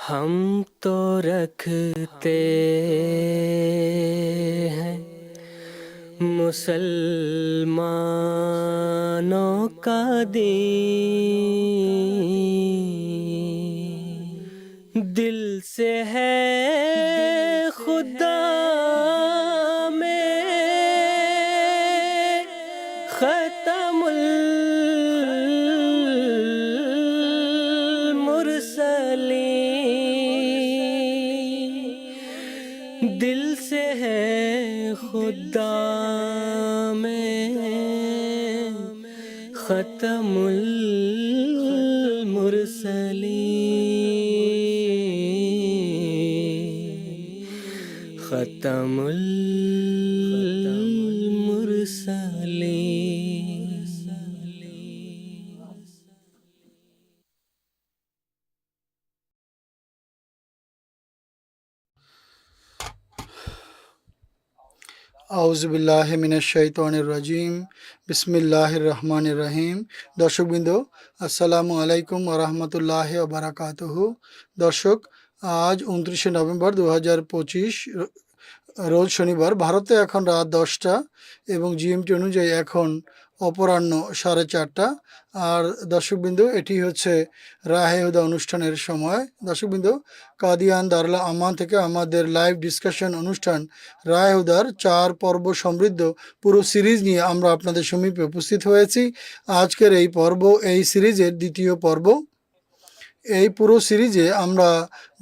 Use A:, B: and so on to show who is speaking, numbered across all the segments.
A: हम तो रखते हैं मुसलमानों का दीन, दिल से है खुदा में खत्मुल मुरसलीन, दिल से है खुदा में खत्मुल मुरसलीन, खत्मुल मुरसलीन।
B: আউযুবিল্লাহি মিনাশ শাইতানির রাজিম। বিসমিল্লাহির রহমানির রহিম। দর্শকবৃন্দ, আসসালামু আলাইকুম ওয়া রাহমাতুল্লাহি ওয়া বারাকাতুহু। দর্শক, আজ 29শে নভেম্বর 2025 রোজ শনিবার। ভারতে এখন রাত 10টা এবং জিএমটি অনুযায়ী এখন অপরাহ্ন 4:30। আর দর্শকবৃন্দ, এটি হচ্ছে রাহে হুদা অনুষ্ঠানের সময়। দর্শকবৃন্দ, কাদিয়ান দারুল আমান থেকে আমাদের লাইভ ডিসকাশন অনুষ্ঠান রাহে হুদার 4 পর্ব সমৃদ্ধ পুরো সিরিজ নিয়ে আমরা আপনাদের সমীপে উপস্থিত হয়েছি। আজকের এই পর্ব এই সিরিজের দ্বিতীয় পর্ব। এই পুরো সিরিজে আমরা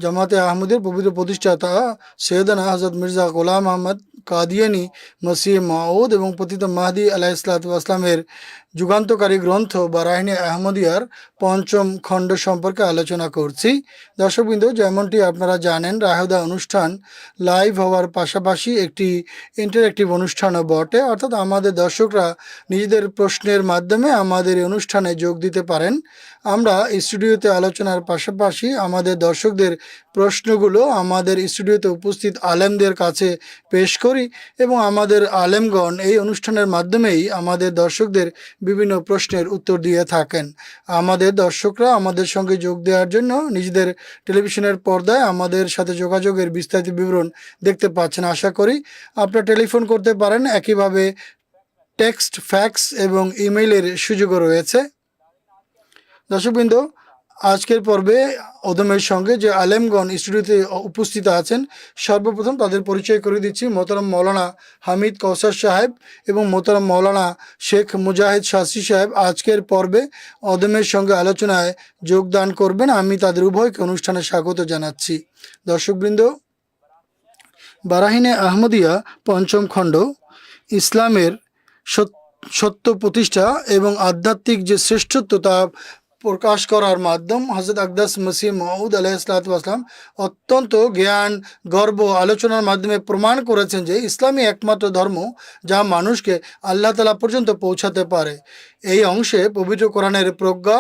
B: জামাতে আহমদের পবিত্র প্রতিষ্ঠাতা সৈয়দানা হযরত মির্জা গোলাম আহমদ কাদিয়ানী মসিহ মাউদ এবং পতিত মাহদী আলাইহিসসালাতু ওয়াসসালামের যুগান্তকারী গ্রন্থ বারাহিনে আহমদিয়ার 5ম খণ্ড সম্পর্কে আলোচনা করছি। দর্শকবৃন্দ, যেমনটি আপনারা জানেন, রাহেদা অনুষ্ঠান লাইভ হওয়ার পাশাপাশি একটি ইন্টারঅ্যাক্টিভ অনুষ্ঠানও বটে, অর্থাৎ আমাদের দর্শকরা নিজেদের প্রশ্নের মাধ্যমে আমাদের এই অনুষ্ঠানে যোগ দিতে পারেন। আমরা স্টুডিওতে আলোচনার পাশাপাশি আমাদের দর্শকদের প্রশ্নগুলো আমাদের স্টুডিওতে উপস্থিত আলেমদের কাছে পেশ করি এবং আমাদের আলেমগণ এই অনুষ্ঠানের মাধ্যমেই আমাদের দর্শকদের বিভিন্ন প্রশ্নের উত্তর দিয়ে থাকেন। আমাদের দর্শকরা আমাদের সঙ্গে যোগ দেওয়ার জন্য নিজেদের টেলিভিশনের পর্দায় আমাদের সাথে যোগাযোগের বিস্তারিত বিবরণ দেখতে পাচ্ছেন। আশা করি আপনারা টেলিফোন করতে পারেন। একইভাবে টেক্সট, ফ্যাক্স এবং ইমেইলের সুযোগও রয়েছে। দর্শকবৃন্দ, আজকের পর্বে ওদমের সঙ্গে যে আলেমগণ স্টুডিওতে উপস্থিত আছেন, সর্বপ্রথম তাদের পরিচয় করে দিচ্ছি। মোহতারাম মৌলানা হামিদ কৌসার সাহেব এবং মোহতারাম মৌলানা শেখ মুজাহিদ শাস্ত্রী সাহেব আজকের পর্বে ওদমের সঙ্গে আলোচনায় যোগদান করবেন। আমি তাদের উভয়কে অনুষ্ঠানে স্বাগত জানাচ্ছি। দর্শকবৃন্দ, বারাহিনে আহমদিয়া 5ম খণ্ড, ইসলামের সত্য প্রতিষ্ঠা এবং আধ্যাত্মিক যে শ্রেষ্ঠত্ব তা প্রকাশ করার মাধ্যম হযরত আকদাস মসিহ মাউদ আলাইহিসসালাতু ওয়াসসালাম অত্যন্ত জ্ঞান গর্ব আলোচনার মাধ্যমে প্রমাণ করেছেন যে ইসলামই একমাত্র ধর্ম যা মানুষকে আল্লাহ তাআলা পর্যন্ত পৌঁছাতে পারে। এই অংশে পবিত্র কোরআনের প্রজ্ঞা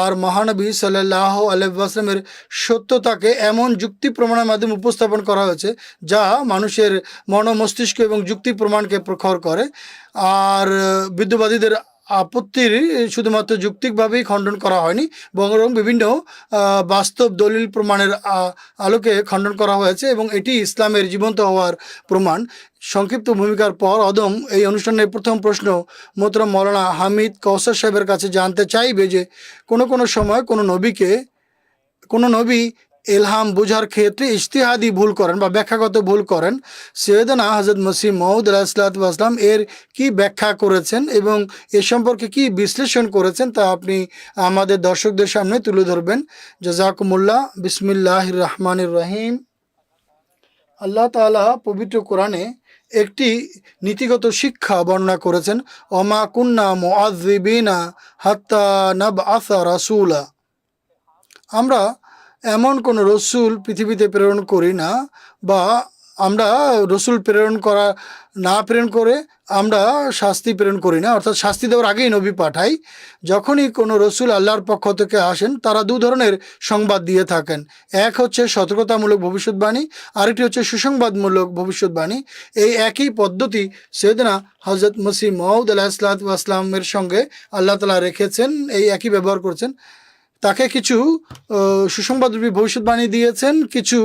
B: আর মহানবী সাল্লাল্লাহু আলাইহি ওয়াসাল্লামের সত্যতাকে এমন যুক্তি প্রমাণের মাধ্যমে উপস্থাপন করা হয়েছে যা মানুষের মন মস্তিষ্ক এবং যুক্তি প্রমাণকে প্রখর করে। আর বিদ্যুৎবাদীদের আপত্তির শুধুমাত্র যৌক্তিকভাবেই খণ্ডন করা হয়নি, বরং বিভিন্ন বাস্তব দলিল প্রমাণের আলোকে খণ্ডন করা হয়েছে এবং এটি ইসলামের জীবন্ত হওয়ার প্রমাণ। সংক্ষিপ্ত ভূমিকার পর অদম এই অনুষ্ঠানের প্রথম প্রশ্ন মোহতারাম মৌলানা হামিদ কৌসার সাহেবের কাছে জানতে চাইবে যে কোনো সময় কোনো নবী ইলহাম বোঝার ক্ষেত্রে ইজতিহাদি ভুল করেন বা ব্যাখ্যাগত ভুল করেন। সৈয়দনা হযরত মসিহ মাউদ আলাইহিসসালাতু ওয়াসসালাম এর কি ব্যাখ্যা করেছেন এবং এ সম্পর্কে কি বিশ্লেষণ করেছেন তা আপনি আমাদের দর্শকদের সামনে তুলে ধরবেন। জাযাকুমুল্লাহ। বিসমিল্লাহির রহমানির রহিম। আল্লাহ তাআলা পবিত্র কোরআনে একটি নীতিগত শিক্ষা বর্ণনা করেছেন, ওমা কুন্না মুআযযিবিনা হাত্তা নাবআসা রাসূলা। আমরা এমন কোনো রসুল পৃথিবীতে প্রেরণ করি না, বা আমরা রসুল প্রেরণ করে আমরা শাস্তি প্রেরণ করি না, অর্থাৎ শাস্তি দেওয়ার আগেই নবী পাঠাই। যখনই কোনো রসুল আল্লাহর পক্ষ থেকে আসেন তারা দু ধরনের সংবাদ দিয়ে থাকেন। এক হচ্ছে সতর্কতামূলক ভবিষ্যৎবাণী, আরেকটি হচ্ছে সুসংবাদমূলক ভবিষ্যৎবাণী। এই একই পদ্ধতি সৈয়দনা হযরত মসিহ মাউদ আলাইহিসসালাতু ওয়াসসালামের সঙ্গে আল্লাহ তাআলা রেখেছেন, এই একই ব্যবহার করেছেন। তাকে কিছু সুসংবাদরূপী ভবিষ্যৎবাণী দিয়েছেন, কিছু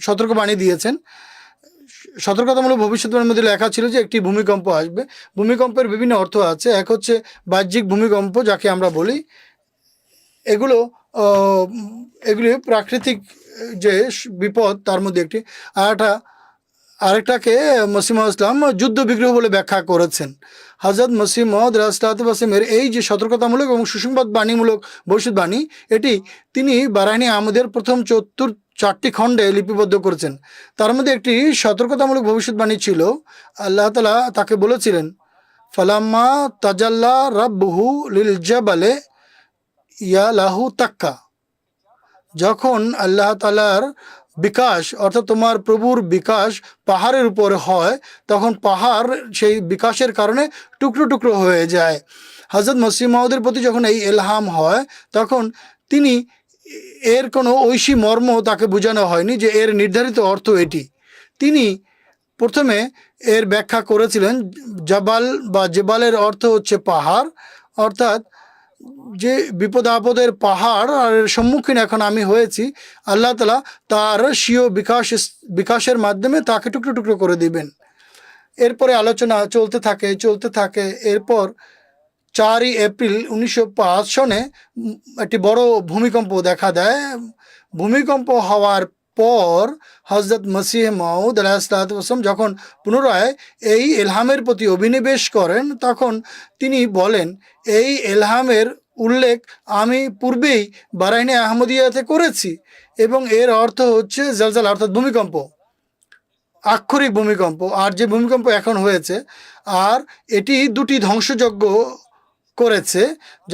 B: সতর্কবাণী দিয়েছেন। সতর্কতামূলক ভবিষ্যৎবাণীর মধ্যে লেখা ছিল যে একটি ভূমিকম্প আসবে। ভূমিকম্পের বিভিন্ন অর্থ আছে। এক হচ্ছে বাহ্যিক ভূমিকম্প, যাকে আমরা বলি। এগুলি প্রাকৃতিক যে বিপদ তার মধ্যে একটি। আরেকটাকে মসিহ মাউদ ইসলাম যুদ্ধ বিগ্রহ বলে ব্যাখ্যা করেছেন। হযরত মসিহ মাউদ রাসূলুল্লাহ এই যে সতর্কতামূলক এবং সুসংবাদ বাণীমূলক ভবিষ্যৎবাণী, এটি তিনি বারাহিনী আহমদের প্রথম 4টি খণ্ডে লিপিবদ্ধ করেছেন। তার মধ্যে একটি সতর্কতামূলক ভবিষ্যৎবাণী ছিল। আল্লাহ তাআলা তাকে বলেছিলেন, ফালাম্মা তাজাল্লা রাব্বুহু লিল জাবালে ইয়া লাহু তাক্কা। যখন আল্লাহ তাআলার বিকাশ, অর্থাৎ তোমার প্রভুর বিকাশ পাহাড়ের উপরে হয়, তখন পাহাড় সেই বিকাশের কারণে টুকরো টুকরো হয়ে যায়। হযরত মসিহ মাউদের প্রতি যখন এই ইলহাম হয়, তখন তিনি এর কোনো ঐশী মর্ম তাকে বোঝানো হয়নি যে এর নির্ধারিত অর্থ এটি। তিনি প্রথমে এর ব্যাখ্যা করেছিলেন, জাবাল বা জেবালের অর্থ হচ্ছে পাহাড়, অর্থাৎ যে বিপদ আপদের পাহাড় আর সম্মুখীন এখন আমি হয়েছি, আল্লাহ তাআলা তার স্বীয় বিকাশের মাধ্যমে তাকে টুকরো টুকরো করে দিবেন। এরপরে আলোচনা চলতে থাকে। এরপর 4ই এপ্রিল 1905 সনে একটি বড় ভূমিকম্প দেখা দেয়। ভূমিকম্প হওয়ার পর হযরত মসিহ মাউদ আলাইহিসসালাম যখন পুনরায় এই ইলহামের প্রতি অভিনিবেশ করেন, তখন তিনি বলেন, এই ইলহামের উল্লেখ আমি পূর্বেই বারাহিনী আহমদিয়াতে করেছি এবং এর অর্থ হচ্ছে জলজালা, অর্থাৎ ভূমিকম্প, আক্ষরিক ভূমিকম্প। আর যে ভূমিকম্প এখন হয়েছে, আর এটি 2টি ধ্বংসযজ্ঞ করেছে।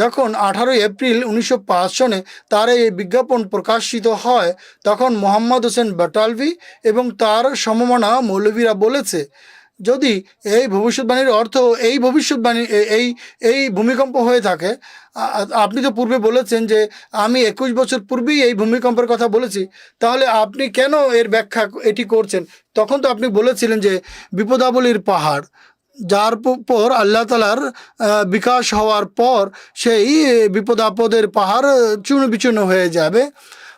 B: যখন 18 এপ্রিল 1905 সনে তার এই বিজ্ঞাপন প্রকাশিত হয়, তখন মোহাম্মদ হোসেন বাটালভি এবং তার সমমনা মৌলভীরা বলেছে, যদি এই ভবিষ্যৎবাণীর অর্থ এই ভবিষ্যৎবাণী এই ভূমিকম্প হয়ে থাকে, আপনি তো পূর্বে বলেছেন যে আমি 21 বছর পূর্বেই এই ভূমিকম্পের কথা বলেছি, তাহলে আপনি কেন এর ব্যাখ্যা এটি করছেন? তখন তো আপনি বলেছিলেন যে বিপদাবলীর পাহাড়, যার পর আল্লাহ তাআলার বিকাশ হওয়ার পর সেই বিপদ আপদের পাহাড় চূর্ণ বিচূর্ণ হয়ে যাবে।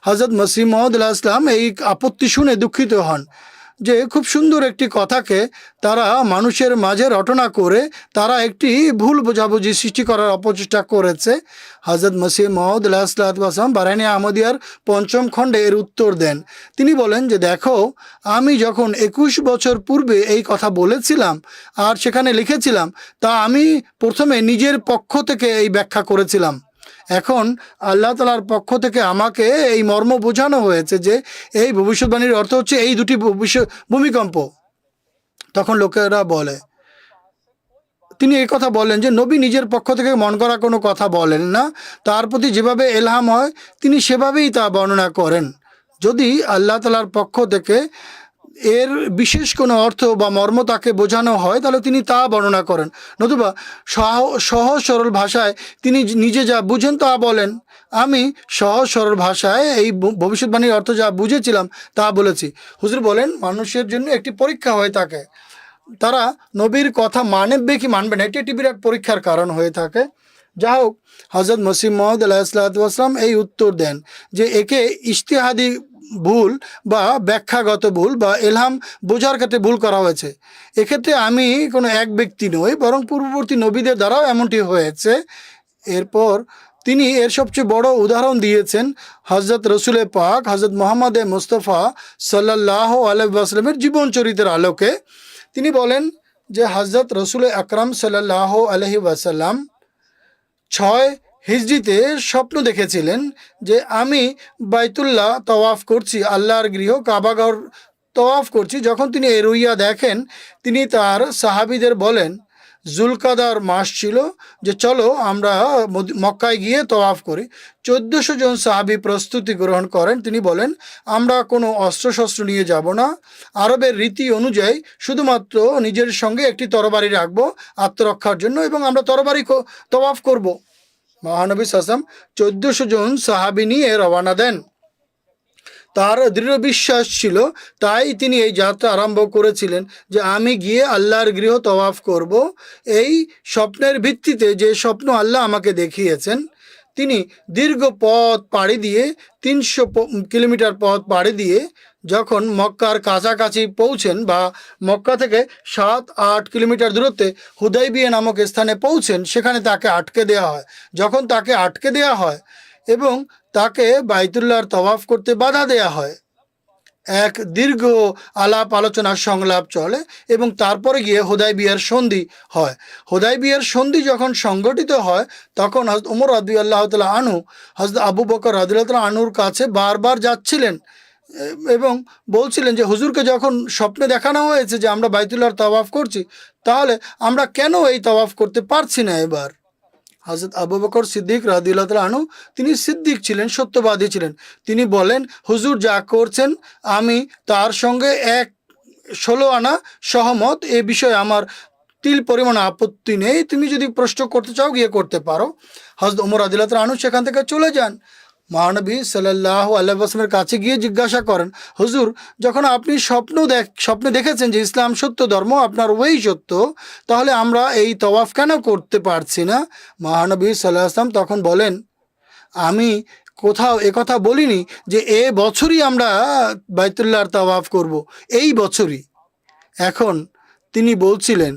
B: হযরত মসিহ মাউদ আলাইহিস সালাম এই আপত্তি শুনে দুঃখিত হন যে খুব সুন্দর একটি কথাকে তারা মানুষের মাঝে রটনা করে তারা একটি ভুল বোঝাবুঝি সৃষ্টি করার অপচেষ্টা করেছে। হযরত মসিহ মাউদ আলাইহিস সালাম বারাহিনী আহমদিয়ার 5ম খণ্ডে এর উত্তর দেন। তিনি বলেন যে দেখো, আমি যখন 21 বছর পূর্বে এই কথা বলেছিলাম আর সেখানে লিখেছিলাম, তা আমি প্রথমে নিজের পক্ষ থেকে এই ব্যাখ্যা করেছিলাম। এখন আল্লাহ তাআলার পক্ষ থেকে আমাকে এই মর্ম বোঝানো হয়েছে যে এই ভবিষ্যৎবাণীর অর্থ হচ্ছে এই 2টি ভূমিকম্প। তখন লোকেরা বলে, তিনি এই কথা বলেন যে নবী নিজের পক্ষ থেকে মন করা কোনো কথা বলেন না, তার প্রতি যেভাবে ইলহাম হয় তিনি সেভাবেই তা বর্ণনা করেন। যদি আল্লাহ তাআলার পক্ষ থেকে এর বিশেষ কোনো অর্থ বা মর্ম তাকে বোঝানো হয়, তাহলে তিনি তা বর্ণনা করেন, নতুবা সহজ সরল ভাষায় তিনি নিজে যা বুঝেন তা বলেন। আমি সহজ সরল ভাষায় এই ভবিষ্যৎবাণীর অর্থ যা বুঝেছিলাম তা বলেছি। হুজুর বলেন, মানুষের জন্য একটি পরীক্ষা হয়ে থাকে, তারা নবীর কথা মানবে কি মানবে না, এটি একটি বিরাট পরীক্ষার কারণ হয়ে থাকে। যা হোক, হযরত মসিহ মাউদ আলাইহিসসালাম এই উত্তর দেন যে একে ইজতিহাদি ভুল বা ব্যাখ্যাগত ভুল বা ইলহাম বোঝার ক্ষেত্রে ভুল করা হয়েছে। এক্ষেত্রে আমি কোনো এক ব্যক্তি নই, বরং পূর্ববর্তী নবীদের দ্বারাও এমনটি হয়েছে। এরপর তিনি এর সবচেয়ে বড় উদাহরণ দিয়েছেন হযরত রসুল পাক হযরত মুহাম্মদ মুস্তাফা সাল্লাল্লাহু আলাইহি ওয়াসাল্লামের জীবন চরিত্রের আলোকে। তিনি বলেন যে হযরত রসুল আকরাম সাল্লাল্লাহু আলাইহি ওয়াসাল্লাম 6 হিজরিতে স্বপ্ন দেখেছিলেন যে আমি বাইতুল্লাহ তওয়াফ করছি, আল্লাহর গৃহ কাবাঘর তওয়াফ করছি। যখন তিনি এই রুইয়া দেখেন, তিনি তার সাহাবীদের বলেন, জুলকাদার মাস ছিল, যে চলো আমরা মক্কায় গিয়ে তওয়াফ করি। 1400 জন সাহাবী প্রস্তুতি গ্রহণ করেন। তিনি বলেন, আমরা কোনো অস্ত্রশস্ত্র নিয়ে যাব না, আরবের রীতি অনুযায়ী শুধুমাত্র নিজের সঙ্গে একটি তরবারি রাখবো আত্মরক্ষার জন্য, এবং আমরা তরবারি তওয়াফ করব। মহানবী সাল্লাল্লাহু আলাইহি ওয়াসাল্লাম 1400 জন সাহাবী নিয়ে রওনা দেন। তার দৃঢ় বিশ্বাস ছিল, তাই তিনি এই যাত্রা আরম্ভ করেছিলেন যে আমি গিয়ে আল্লাহর গৃহ তওয়াফ করব। এই স্বপ্নের ভিত্তিতে, যে স্বপ্ন আল্লাহ আমাকে দেখিয়েছেন, তিনি দীর্ঘ পথ পাড়ি দিয়ে 300 কিলোমিটার পথ পাড়ি দিয়ে যখন মক্কার কাছাকাছি পৌঁছেন বা মক্কা থেকে 7-8 কিলোমিটার দূরত্বে হুদাইবিয়া নামক স্থানে পৌঁছেন, সেখানে তাকে আটকে দেওয়া হয়। যখন তাকে আটকে দেওয়া হয় এবং তাকে বাইতুল্লাহর তওয়াফ করতে বাধা দেওয়া হয়, এক দীর্ঘ আলাপ আলোচনা সংলাপ চলে এবং তারপরে গিয়ে হুদাইবিয়ার সন্ধি হয়। হুদাইবিয়ার সন্ধি যখন সংগঠিত হয় তখন হযরত ওমর রাদিয়াল্লাহু তাআলা আনহু হযরত আবু বকর রাদিয়াল্লাহু তাআলা আনহুর কাছে বারবার যাচ্ছিলেন এবং বলছিলেন যে হুজুরকে যখন স্বপ্নে দেখানো হয়েছে যে আমরা বাইতুল্লাহর তাওয়াফ করছি, তাহলে আমরা কেন এই তাওয়াফ করতে পারছি না এবার। হযরত আবু বকর সিদ্দিক রাদিয়াল্লাহু তাআলা আনহু তিনি সিদ্দিক ছিলেন, সত্যবাদী ছিলেন। তিনি বলেন, হুজুর যা করছেন আমি তার সঙ্গে 16 আনা সহমত, এ বিষয়ে আমার তিল পরিমাণ আপত্তি নেই, তুমি যদি প্রশ্ন করতে চাও গিয়ে করতে পারো। হযরত ওমর রাদিয়াল্লাহু তাআলা আনহু সেখান থেকে চলে যান। মহানবী সাল্লাল্লাহু আলাইহি ওয়াসাল্লামের কাছে গিয়ে জিজ্ঞাসা করেন, হুজুর যখন আপনি স্বপ্নে দেখেছেন যে ইসলাম সত্য ধর্ম, আপনার ওই সত্য, তাহলে আমরা এই তওয়াফ কেন করতে পারছি না? মহানবী সাল্লাল্লাহু আলাইহি ওয়াসাল্লাম তখন বলেন, আমি কোথাও একথা বলিনি যে এ বছরই আমরা বাইতুল্লাহর তাওয়াফ করব, এই বছরই। এখন তিনি বলছিলেন,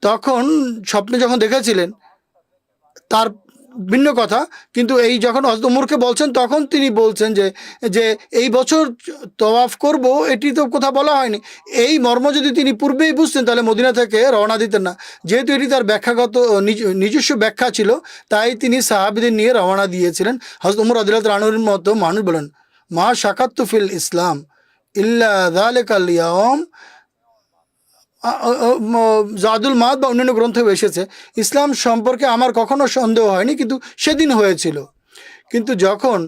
B: তখন স্বপ্নে যখন দেখেছিলেন তার ভিন্ন কথা, কিন্তু এই যখন হযরত ওমরকে বলছেন তখন তিনি বলছেন যে যে এই বছর তওয়াফ করব, এটি তো কথা বলা হয়নি। এই মর্ম যদি তিনি পূর্বেই বুঝতেন তাহলে মদিনা থেকে রওনা দিতেন না। যেহেতু এটি তার ব্যাখ্যাগত নিজস্ব ব্যাখ্যা ছিল, তাই তিনি সাহাবীদের নিয়ে রওনা দিয়েছিলেন। হযরত ওমর রাদিয়াল্লাহু তাআলা আনহুর মতো মানুষ বলেন, মা শাকাত্তু ফিল ইসলাম ইল্লা যালিকাল ইয়াওম। জাদুল মাদ বা অন্যান্য গ্রন্থেও এসেছে, ইসলাম সম্পর্কে আমার কখনো সন্দেহ হয়নি, কিন্তু সেদিন হয়েছিল। কিন্তু যখন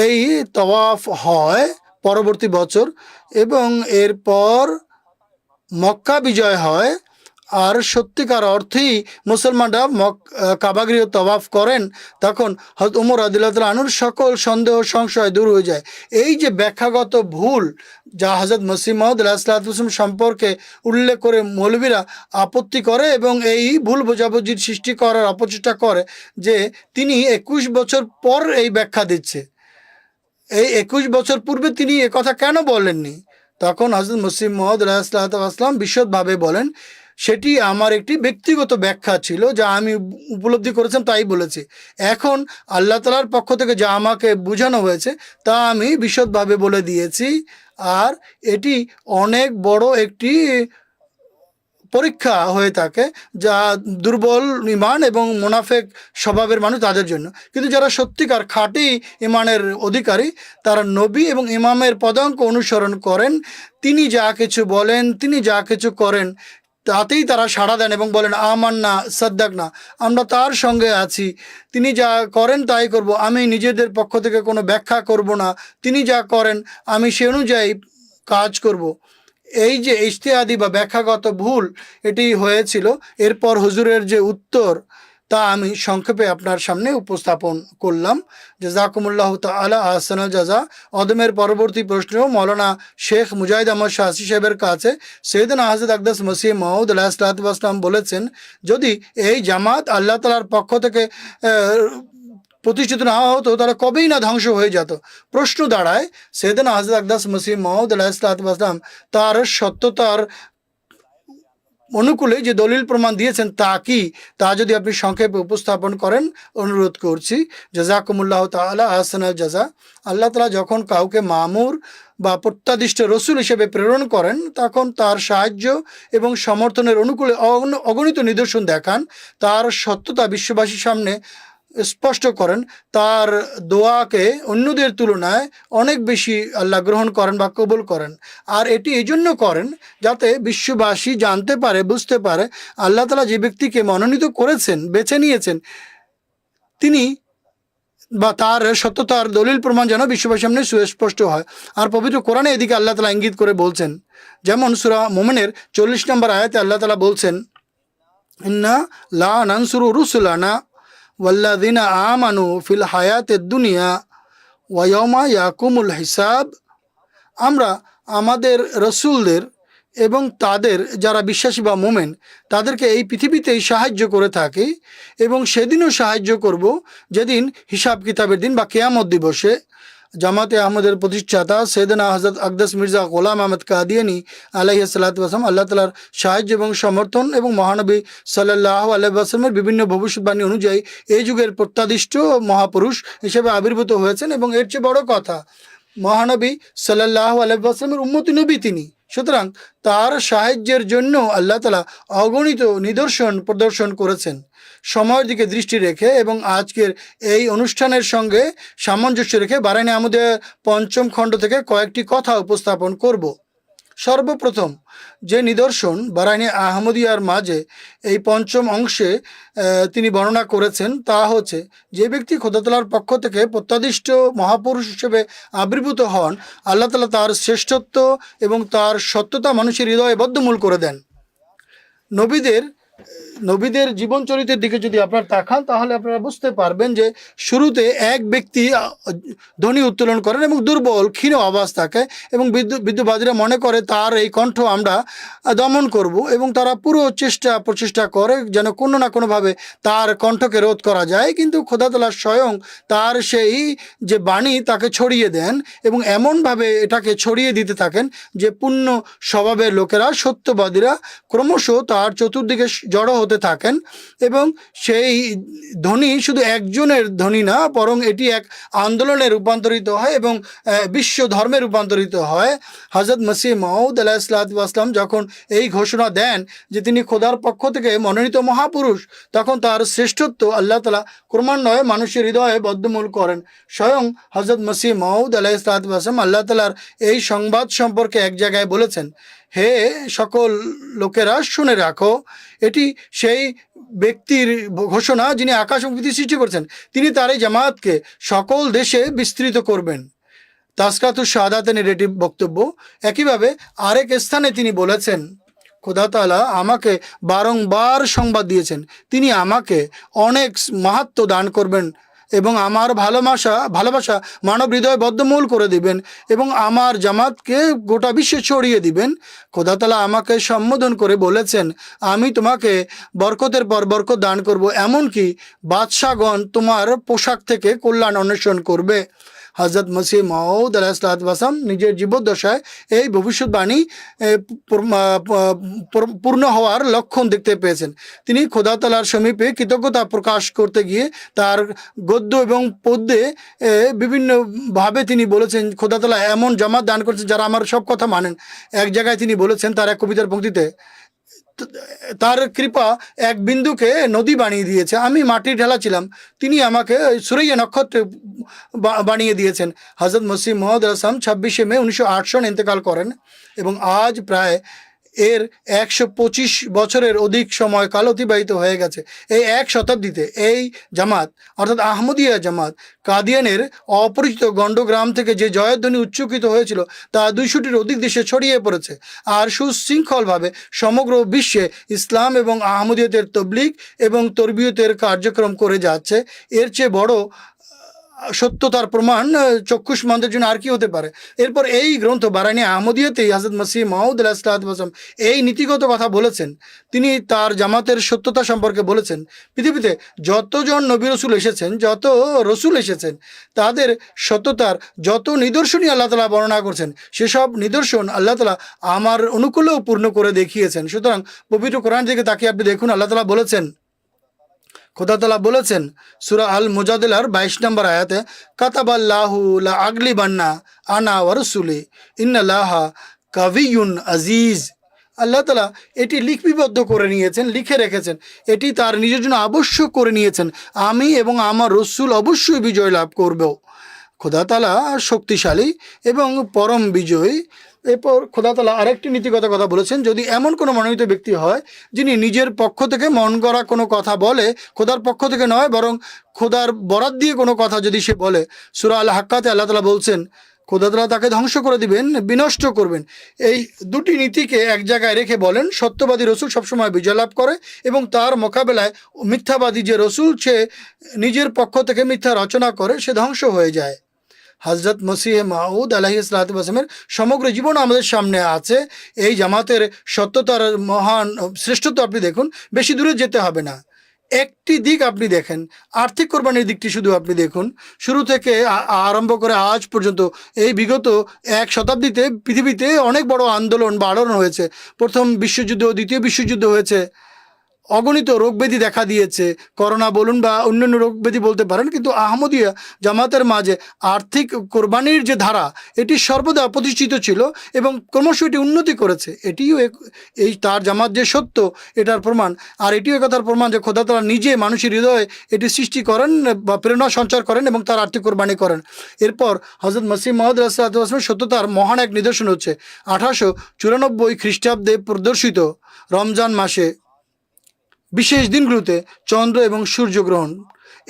B: এই তওয়াফ হয় পরবর্তী বছর এবং এরপর মক্কা বিজয় হয় আর সত্যিকার অর্থেই মুসলমানরা কাবাগৃহ তওয়াফ করেন, তখন হযরত ওমর রাদিয়াল্লাহু তাআলা আনহুর সকল সন্দেহ সংশয় দূর হয়ে যায়। এই যে ব্যাখ্যাগত ভুল যা হযরত মসিহ মাউদ আলাইহিসসালাম সম্পর্কে উল্লেখ করে মৌলবীরা আপত্তি করে এবং এই ভুল বোঝাবুঝির সৃষ্টি করার অপচেষ্টা করে যে তিনি 21 বছর পর এই ব্যাখ্যা দিচ্ছে, এই 21 বছর পূর্বে তিনি কথা কেন বলেননি? তখন হযরত মসিহ মাউদ আলাইহিসসালাম বিশদভাবে বলেন, সেটি আমার একটি ব্যক্তিগত ব্যাখ্যা ছিল, যা আমি উপলব্ধি করেছিলাম তাই বলেছি। এখন আল্লাহ তাআলার পক্ষ থেকে যা আমাকে বোঝানো হয়েছে তা আমি বিশদভাবে বলে দিয়েছি। আর এটি অনেক বড় একটি পরীক্ষা হয়ে থাকে যা দুর্বল ইমান এবং মুনাফেক স্বভাবের মানুষ তাদের জন্য। কিন্তু যারা সত্যিকার খাঁটি ইমানের অধিকারী, তারা নবী এবং ইমামের পদাঙ্ক অনুসরণ করেন। তিনি যা কিছু বলেন, তিনি যা কিছু করেন, তাতেই তারা সাড়া দেন এবং বলেন, আমান্না সাদ্দাকনা, আমরা তার সঙ্গে আছি, তিনি যা করেন তাই করব, আমি নিজেদের পক্ষ থেকে কোনো ব্যাখ্যা করব না, তিনি যা করেন আমি সে অনুযায়ী কাজ করব। এই যে ইজতিহাদি বা ব্যাখ্যাগত ভুল এটি হয়েছিল, এরপর হুজুরের যে উত্তর তা আমি সংক্ষেপে আপনার সামনে উপস্থাপন করলাম। জাযাকুমুল্লাহু তাআলা আহসানাল জাযা। অদমের পরবর্তী প্রশ্ন মৌলানা শেখ মুজাহিদ আহমদ শাহসি সাহেবের কাছে সৈয়দনা হযরত আকদাস মসিহ মাউদ আলাইহিসসালাম বলেছেন, যদি এই জামাত আল্লাহ তাআলার পক্ষ থেকে প্রতিষ্ঠিত না হতো তাহলে কবেই না ধ্বংস হয়ে যেত। প্রশ্ন দাঁড়ায়, সৈয়দনা হযরত আকদাস মসিহ মাউদ আলাইহিসসালাম তার সত্যতার অনুকূলে যে দলিল প্রমাণ দিয়েছেন তা কি, তা যদি আপনি সংক্ষেপে উপস্থাপন করেন অনুরোধ করছি। জাযাকুমুল্লাহু তাআলা আহসানাল জাযা। আল্লাহ তাআলা যখন কাউকে মামুর বা প্রত্যাদিষ্ট রসুল হিসেবে প্রেরণ করেন, তখন তার সাহায্য এবং সমর্থনের অনুকূলে অগণিত নিদর্শন দেখান, তার সত্যতা বিশ্ববাসীর সামনে স্পষ্ট করেন, তার দোয়াকে অন্যদের তুলনায় অনেক বেশি আল্লাহ গ্রহণ করেন বা কবুল করেন। আর এটি এই জন্য করেন যাতে বিশ্ববাসী জানতে পারে, বুঝতে পারে আল্লাহ তাআলা যে ব্যক্তিকে মনোনীত করেছেন, বেছে নিয়েছেন, তিনি বা তার সত্যতার দলিল প্রমাণ যেন বিশ্ববাসীর সামনে সুস্পষ্ট হয়। আর পবিত্র কোরআনে এদিকে আল্লাহ তাআলা ইঙ্গিত করে বলছেন, যেমন সূরা মুমিনের 40 নম্বর আয়াতে আল্লাহ তাআলা বলছেন, ইন্না লা নানসুরু রুসুলানা ওয়াল্লাযিনা আমানু ফিল হায়াতিদ দুনিয়া ওয়া ইয়াউমা ইয়াকুমুল হিসাব। আমরা আমাদের রসুলদের এবং তাদের যারা বিশ্বাসী বা মোমেন তাদেরকে এই পৃথিবীতেই সাহায্য করে থাকি এবং সেদিনও সাহায্য করব যেদিন হিসাব কিতাবের দিন বা কেয়ামত দিবসে। জামাতে আহমদের প্রতিষ্ঠাতা সৈয়দনা হযরত আকদাস মির্জা গোলাম আহমদ কাদিয়ানী আলাইহিস সালাতু ওয়াস সালাম আল্লাহ তাআলার সাহায্য এবং সমর্থন এবং মহানবী সাল্লাল্লাহু আলাইহি ওয়াসাল্লামের বিভিন্ন ভবিষ্যৎবাণী অনুযায়ী এই যুগের প্রত্যাদিষ্ট মহাপুরুষ হিসেবে আবির্ভূত হয়েছেন। এবং এর চেয়ে বড় কথা, মহানবী সাল্লাল্লাহু আলাইহি ওয়াসাল্লামের উম্মতি নবী তিনি, সুতরাং তার সাহায্যের জন্য আল্লাহ তাআলা অগণিত নিদর্শন প্রদর্শন করেছেন। সময়ের দিকে দৃষ্টি রেখে এবং আজকের এই অনুষ্ঠানের সঙ্গে সামঞ্জস্য রেখে বারাইনি আহমদিয়া পঞ্চম খণ্ড থেকে কয়েকটি কথা উপস্থাপন করব। সর্বপ্রথম যে নিদর্শন বারাইনি আহমদিয়ার মাঝে এই পঞ্চম অংশে তিনি বর্ণনা করেছেন তা হচ্ছে, যে ব্যক্তি খোদা তাআলার পক্ষ থেকে প্রত্যাদিষ্ট মহাপুরুষ হিসেবে আবির্ভূত হন, আল্লাহ তাআলা তার শ্রেষ্ঠত্ব এবং তার সত্যতা মানুষের হৃদয়ে বদ্ধমূল করে দেন। নবীদের জীবন চরিত্রের দিকে যদি আপনারা তাকান তাহলে আপনারা বুঝতে পারবেন যে শুরুতে এক ব্যক্তি ধ্বনি উত্তোলন করেন এবং দুর্বল ক্ষীণ আওয়াজ থাকে এবং বিদ্যুৎবাদীরা মনে করে তার এই কণ্ঠ আমরা দমন করব এবং তারা পুরো প্রচেষ্টা করে যেন কোনো না কোনোভাবে তার কণ্ঠকে রোধ করা যায়। কিন্তু খোদা তাআলা স্বয়ং তার সেই যে বাণী তাকে ছড়িয়ে দেন এবং এমনভাবে এটাকে ছড়িয়ে দিতে থাকেন যে পূর্ণ স্বভাবের লোকেরা সত্যবাদীরা ক্রমশ তার চতুর্দিকে জড়ো হতে থাকেন এবং সেই ধ্বনি শুধু একজনের ধ্বনি না, বরং এটি এক আন্দোলনে রূপান্তরিত হয় এবং বিশ্ব ধর্মে রূপান্তরিত হয়। হযরত মসিহ মাউদ আলাইহিস সালাতু ওয়াস সালাম যখন এই ঘোষণা দেন যে তিনি খোদার পক্ষ থেকে মনোনীত মহাপুরুষ, তখন তার শ্রেষ্ঠত্ব আল্লাহ তাআলা ক্রমান্বয়ে মানুষের হৃদয়ে বদ্ধমূল করেন। স্বয়ং হযরত মসিহ মাউদ আলাইহিস সালাতু ওয়াস সালাম আল্লাহ তাআলার এই সংবাদ সম্পর্কে এক জায়গায় বলেছেন, হে সকল লোকেরা শুনে রাখো, এটি সেই ব্যক্তির ঘোষণা যিনি আকাশ এবং পৃথিবী সৃষ্টি করেছেন। তিনি তার এই জামাতকে সকল দেশে বিস্তৃত করবেন। তাসকাতুশ শাহাদাতের এটি বক্তব্য। একইভাবে আরেক স্থানে তিনি বলেছেন, খোদা তাআলা আমাকে বারংবার সংবাদ দিয়েছেন তিনি আমাকে অনেক মাহাত্ম্য দান করবেন এবং আমার ভালোবাসা মানব হৃদয় বদ্ধমূল করে দিবেন এবং আমার জামাতকে গোটা বিশ্বে ছড়িয়ে দিবেন। খোদা তাআলা আমাকে সম্বোধন করে বলেছেন, আমি তোমাকে বরকতের পর বরকত দান করব, এমনকি বাদশাগণ তোমার পোশাক থেকে কল্যাণ অন্বেষণ করবে। হযরত মসিহ মাউদ আলাইহিস সালাতু ওয়াস সালাম নিজের জীবদ্দশায় এই ভবিষ্যৎবাণী পূর্ণ হওয়ার লক্ষণ দেখতে পেয়েছেন। তিনি খোদা তাআলার সমীপে কৃতজ্ঞতা প্রকাশ করতে গিয়ে তার গদ্য এবং পদ্যে বিভিন্নভাবে তিনি বলেছেন, খোদা তাআলা এমন জামাত দান করেছেন যারা আমার সব কথা মানেন। এক জায়গায় তিনি বলেছেন তার এক কবিতার পংক্তিতে, তার কৃপা এক বিন্দুকে নদী বানিয়ে দিয়েছে, আমি মাটির ঢেলা ছিলাম, তিনি আমাকে সুরাইয়া নক্ষত্র বানিয়ে দিয়েছেন। হযরত মসিহ মউদ আলাইহিস সালাম 26শে মে 1908 সনে ইন্তেকাল করেন এবং আজ প্রায় এর 125 বছরের অধিক সময়কাল অতিবাহিত হয়ে গেছে। এই এক শতাব্দীতে এই জামাত অর্থাৎ আহমদিয়া জামাত কাদিয়ানের অপরিচিত গণ্ডগ্রাম থেকে যে জয়ধ্বনি উচ্চকিত হয়েছিল তা 200টির অধিক দেশে ছড়িয়ে পড়েছে আর সুশৃঙ্খলভাবে সমগ্র বিশ্বে ইসলাম এবং আহমদিয়তের তবলিগ এবং তরবিয়তের কার্যক্রম করে যাচ্ছে। এর চেয়ে বড় সত্যতার প্রমাণ চক্ষুষ্মানদের জন্য আর কি হতে পারে। এরপর এই গ্রন্থ বারাইনি আহমদিয়াতেই হযরত মসিহ মাউদ আলাইহিস সালাতু ওয়াস সালাম এই নীতিগত কথা বলেছেন। তিনি তার জামাতের সত্যতা সম্পর্কে বলেছেন, পৃথিবীতে যতজন নবী রসুল এসেছেন, যত রসুল এসেছেন, তাদের সত্যতার যত নিদর্শনই আল্লাহ তাআলা বর্ণনা করছেন, সেসব নিদর্শন আল্লাহ তাআলা আমার অনুকূলেও পূর্ণ করে দেখিয়েছেন। সুতরাং পবিত্র কোরআন থেকে তাকিয়ে আপনি দেখুন, আল্লাহ তাআলা বলেছেন, খোদা তাআলা বলেছেন সূরা আল মুজাদিলার 22 নম্বর আয়াতে, কাতাবাল্লাহু লা আগলিবান্না আনা ওয়া রাসূলি ইন্নাল্লাহা কাভিয়ুন আজিজ। আল্লাহ তাআলা এটি লিপিবদ্ধ করে নিয়েছেন, লিখে রেখেছেন, এটি তার নিজের জন্য আবশ্যক করে নিয়েছেন, আমি এবং আমার রসুল অবশ্যই বিজয় লাভ করব। খোদা তাআলা শক্তিশালী এবং পরম বিজয়ী। এরপর খোদা তাআলা আরেকটি নীতিগত কথা বলেছেন, যদি এমন কোনো মনোনীত ব্যক্তি হয় যিনি নিজের পক্ষ থেকে মন গড়া কোনো কথা বলে, খোদার পক্ষ থেকে নয় বরং খোদার বরাত দিয়ে কোনো কথা যদি সে বলে, সূরা আল হাক্কাতে আল্লাহ তাআলা বলছেন খোদা তাআলা তাকে ধ্বংস করে দিবেন, বিনষ্ট করবেন। এই দুটি নীতিকে এক জায়গায় রেখে বলেন, সত্যবাদী রসুল সবসময় বিজয় লাভ করে এবং তার মোকাবেলায় মিথ্যাবাদী যে রসুল সে নিজের পক্ষ থেকে মিথ্যা রচনা করে সে ধ্বংস হয়ে যায়। হজরত মসিহ মাউদ আলাইহিসসালামের সমগ্র জীবন আমাদের সামনে আছে। এই জামাতের সত্যতার মহান শ্রেষ্ঠত্ব আপনি দেখুন, বেশি দূরে যেতে হবে না। একটি দিক আপনি দেখেন, আর্থিক কোরবানির দিকটি শুধু আপনি দেখুন। শুরু থেকে আরম্ভ করে আজ পর্যন্ত এই বিগত এক শতাব্দীতে পৃথিবীতে অনেক বড় আন্দোলন বা আলোড়ন হয়েছে। প্রথম বিশ্বযুদ্ধ, দ্বিতীয় বিশ্বযুদ্ধ হয়েছে, অগণিত রোগব্যাধি দেখা দিয়েছে, করোনা বলুন বা অন্যান্য রোগব্যাধি বলতে পারেন, কিন্তু আহমদিয়া জামাতের মাঝে আর্থিক কোরবানির যে ধারা এটি সর্বদা প্রতিষ্ঠিত ছিল এবং ক্রমশ এটি উন্নতি করেছে। এটিও এই তার জামাত যে সত্য এটার প্রমাণ। আর এটিও একথার প্রমাণ যে খোদা তাআলা নিজে মানুষের হৃদয়ে এটি সৃষ্টি করেন বা প্রেরণা সঞ্চার করেন এবং তার আর্থিক কোরবানি করেন। এরপর হজরত মসিহ মাউদ আলাইহিসসালামের সত্যতার মহান এক নিদর্শন হচ্ছে 1894 খ্রিস্টাব্দে প্রদর্শিত রমজান মাসে বিশেষ দিনগুলোতে চন্দ্র এবং সূর্যগ্রহণ।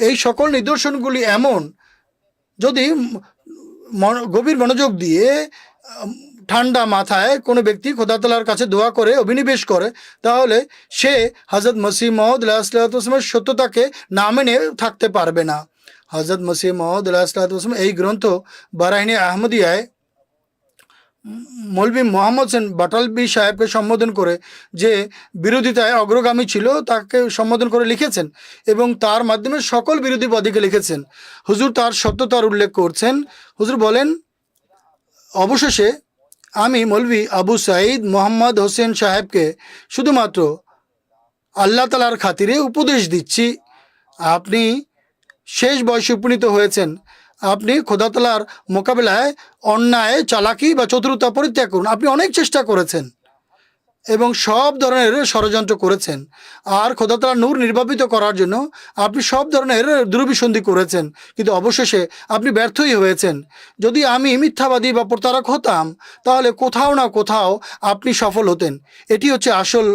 B: এই সকল নিদর্শনগুলি এমন, যদি গভীর মনোযোগ দিয়ে ঠান্ডা মাথায় কোনো ব্যক্তি খোদা তাআলার কাছে দোয়া করে অভিনিবেশ করে, তাহলে সে হজরত মসিহ মাউদ আলাইহিসসালামের সত্যতাকে না মেনে থাকতে পারবে না। হজরত মসিহ মাউদ আলাইহিসসালাম এই গ্রন্থ বারাহিনে আহমদিয়ায় মৌলভী মোহাম্মদ হোসেন বাটালবি সাহেবকে সম্বোধন করে, যে বিরোধিতায় অগ্রগামী ছিল, তাকে সম্বোধন করে লিখেছেন এবং তার মাধ্যমে সকল বিরোধীবাদীকে লিখেছেন। হুজুর তার সত্যতার উল্লেখ করছেন। হুজুর বলেন, অবশেষে আমি মৌলভী আবু সাঈদ মোহাম্মদ হোসেন সাহেবকে শুধুমাত্র আল্লাহ তাআলার খাতিরে উপদেশ দিচ্ছি। আপনি শেষ বয়সে উপনীত হয়েছেন। আপনি খোদা তাআলার মোকাবেলায় অন্যায়, চালাকি বা চতুরতা পরিত্যাগ করুন। আপনি অনেক চেষ্টা করেছেন এবং সব ধরনের ষড়যন্ত্র করেছেন, আর খোদা তাআলার নূর নির্বাপিত করার জন্য আপনি সব ধরনের দুরভিসন্ধি করেছেন, কিন্তু অবশেষে আপনি ব্যর্থই হয়েছেন। যদি আমি মিথ্যাবাদী বা প্রতারক হতাম, তাহলে কোথাও না কোথাও আপনি সফল হতেন। এটি হচ্ছে আসল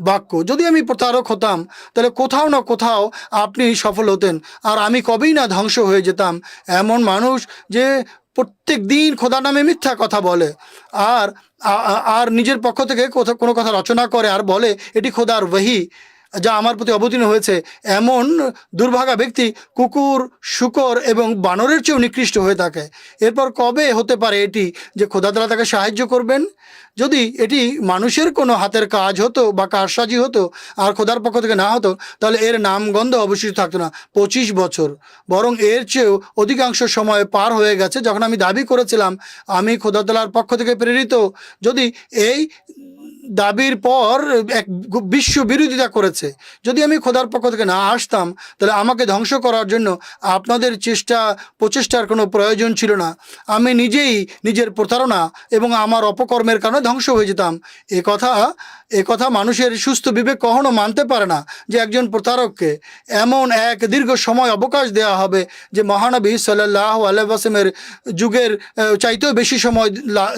B: বাক্য। যদি আমি প্রতারক হতাম, তাহলে কোথাও না কোথাও আপনি সফল হতেন, আর আমি কবেই না ধ্বংস হয়ে যেতাম। এমন মানুষ যে প্রত্যেক দিন খোদা নামে মিথ্যা কথা বলে আর আর নিজের পক্ষ থেকে কোনো কথা রচনা করে আর বলে এটি খোদার ওহী যা আমার প্রতি অবতীর্ণ হয়েছে, এমন দুর্ভাগা ব্যক্তি কুকুর, শূকর এবং বানরের চেয়েও নিকৃষ্ট হয়ে থাকে। এরপর কবে হতে পারে এটি যে খোদা তাআলা তাকে সাহায্য করবেন? যদি এটি মানুষের কোনো হাতের কাজ হতো বা কারসাজি হতো আর খোদার পক্ষ থেকে না হতো, তাহলে এর নামগন্ধ অবশ্যই থাকতো না। 25 বছর, বরং এর চেয়েও অধিকাংশ সময় পার হয়ে গেছে যখন আমি দাবি করেছিলাম আমি খোদা তাআলার পক্ষ থেকে প্রেরিত। যদি এই দাবির পর এক বিশ্ব বিরোধিতা করেছে, যদি আমি খোদার পক্ষ থেকে না আসতাম, তাহলে আমাকে ধ্বংস করার জন্য আপনাদের প্রচেষ্টার কোনো প্রয়োজন ছিল না। আমি নিজেই নিজের প্রতারণা এবং আমার অপকর্মের কারণে ধ্বংস হয়ে যেতাম। এ কথা মানুষের সুস্থ বিবেক কখনো মানতে পারে না যে একজন প্রতারককে এমন এক দীর্ঘ সময় অবকাশ দেওয়া হবে যে মহানবী সাল্লাল্লাহু আলাইহি ওয়াসাল্লামের যুগের চাইতেও বেশি সময়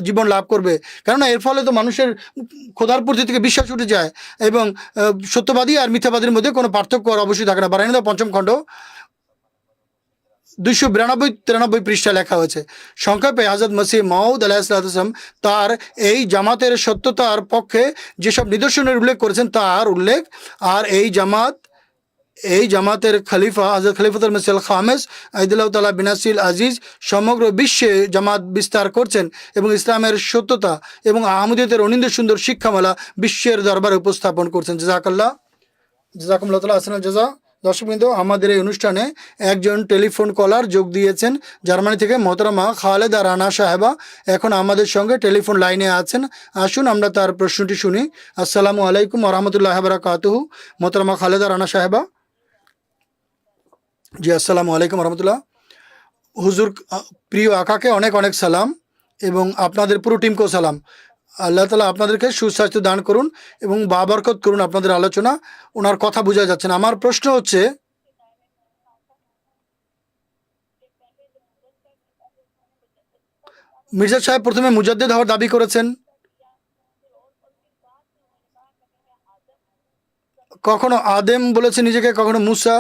B: জীবন লাভ করবে। কেননা এর ফলে তো মানুষের খোদার প্রতি থেকে বিশ্বাস উঠে যায় এবং সত্যবাদী আর মিথ্যাবাদীর মধ্যে কোনো পার্থক্য আর অবশ্যই থাকে না। বারাহিনে পঞ্চম খণ্ড 292-93 পৃষ্ঠা লেখা হয়েছে। সংক্ষেপে হযরত মসিহ মাউদ আলাইহিসসালাম তার এই জামাতের সত্যতার পক্ষে যেসব নিদর্শনের উল্লেখ করেছেন তার উল্লেখ, আর এই জামাতের খলিফা হযরত খলিফাতুল মসিহ আল খামেস আইদুল্লাহ তাআলা বিনাসিল আজিজ সমগ্র বিশ্বে জামাত বিস্তার করছেন এবং ইসলামের সত্যতা এবং আহমদিয়তের অনিন্দ সুন্দর শিক্ষামালা বিশ্বের দরবারে উপস্থাপন করছেন। জাযাকুমুল্লাহ তাআলা আহসানুল জাযা। দর্শকবৃন্দ, আমাদের এই অনুষ্ঠানে একজন টেলিফোন কলার যোগ দিয়েছেন জার্মানি থেকে, মোহতারামা খালেদা রানা সাহেবা এখন আমাদের সঙ্গে টেলিফোন লাইনে আছেন। আসুন আমরা তার প্রশ্নটি শুনি। আসসালামু আলাইকুম ওয়া রাহমাতুল্লাহি ওয়া বারাকাতুহু। মোহতারামা খালেদা রানা সাহেবা। জি, আসসালামু আলাইকুম রহমতুল্লাহ। হুজুর প্রিয় আকাকে অনেক অনেক সালাম এবং আপনাদের পুরো টিমকেও সালাম। আল্লাহ তাআলা আপনাদেরকে সুস্বাস্থ্য দান করুন এবং বাবরকত করুন আপনাদের আলোচনা। ওনার কথা বোঝা যাচ্ছে না। আমার প্রশ্ন হচ্ছে, মির্জা সাহেব প্রথমে মুজাদ্দেদ হওয়ার দাবি করেছেন, কখনো আদেম বলেছে নিজেকে, কখনো মুসা,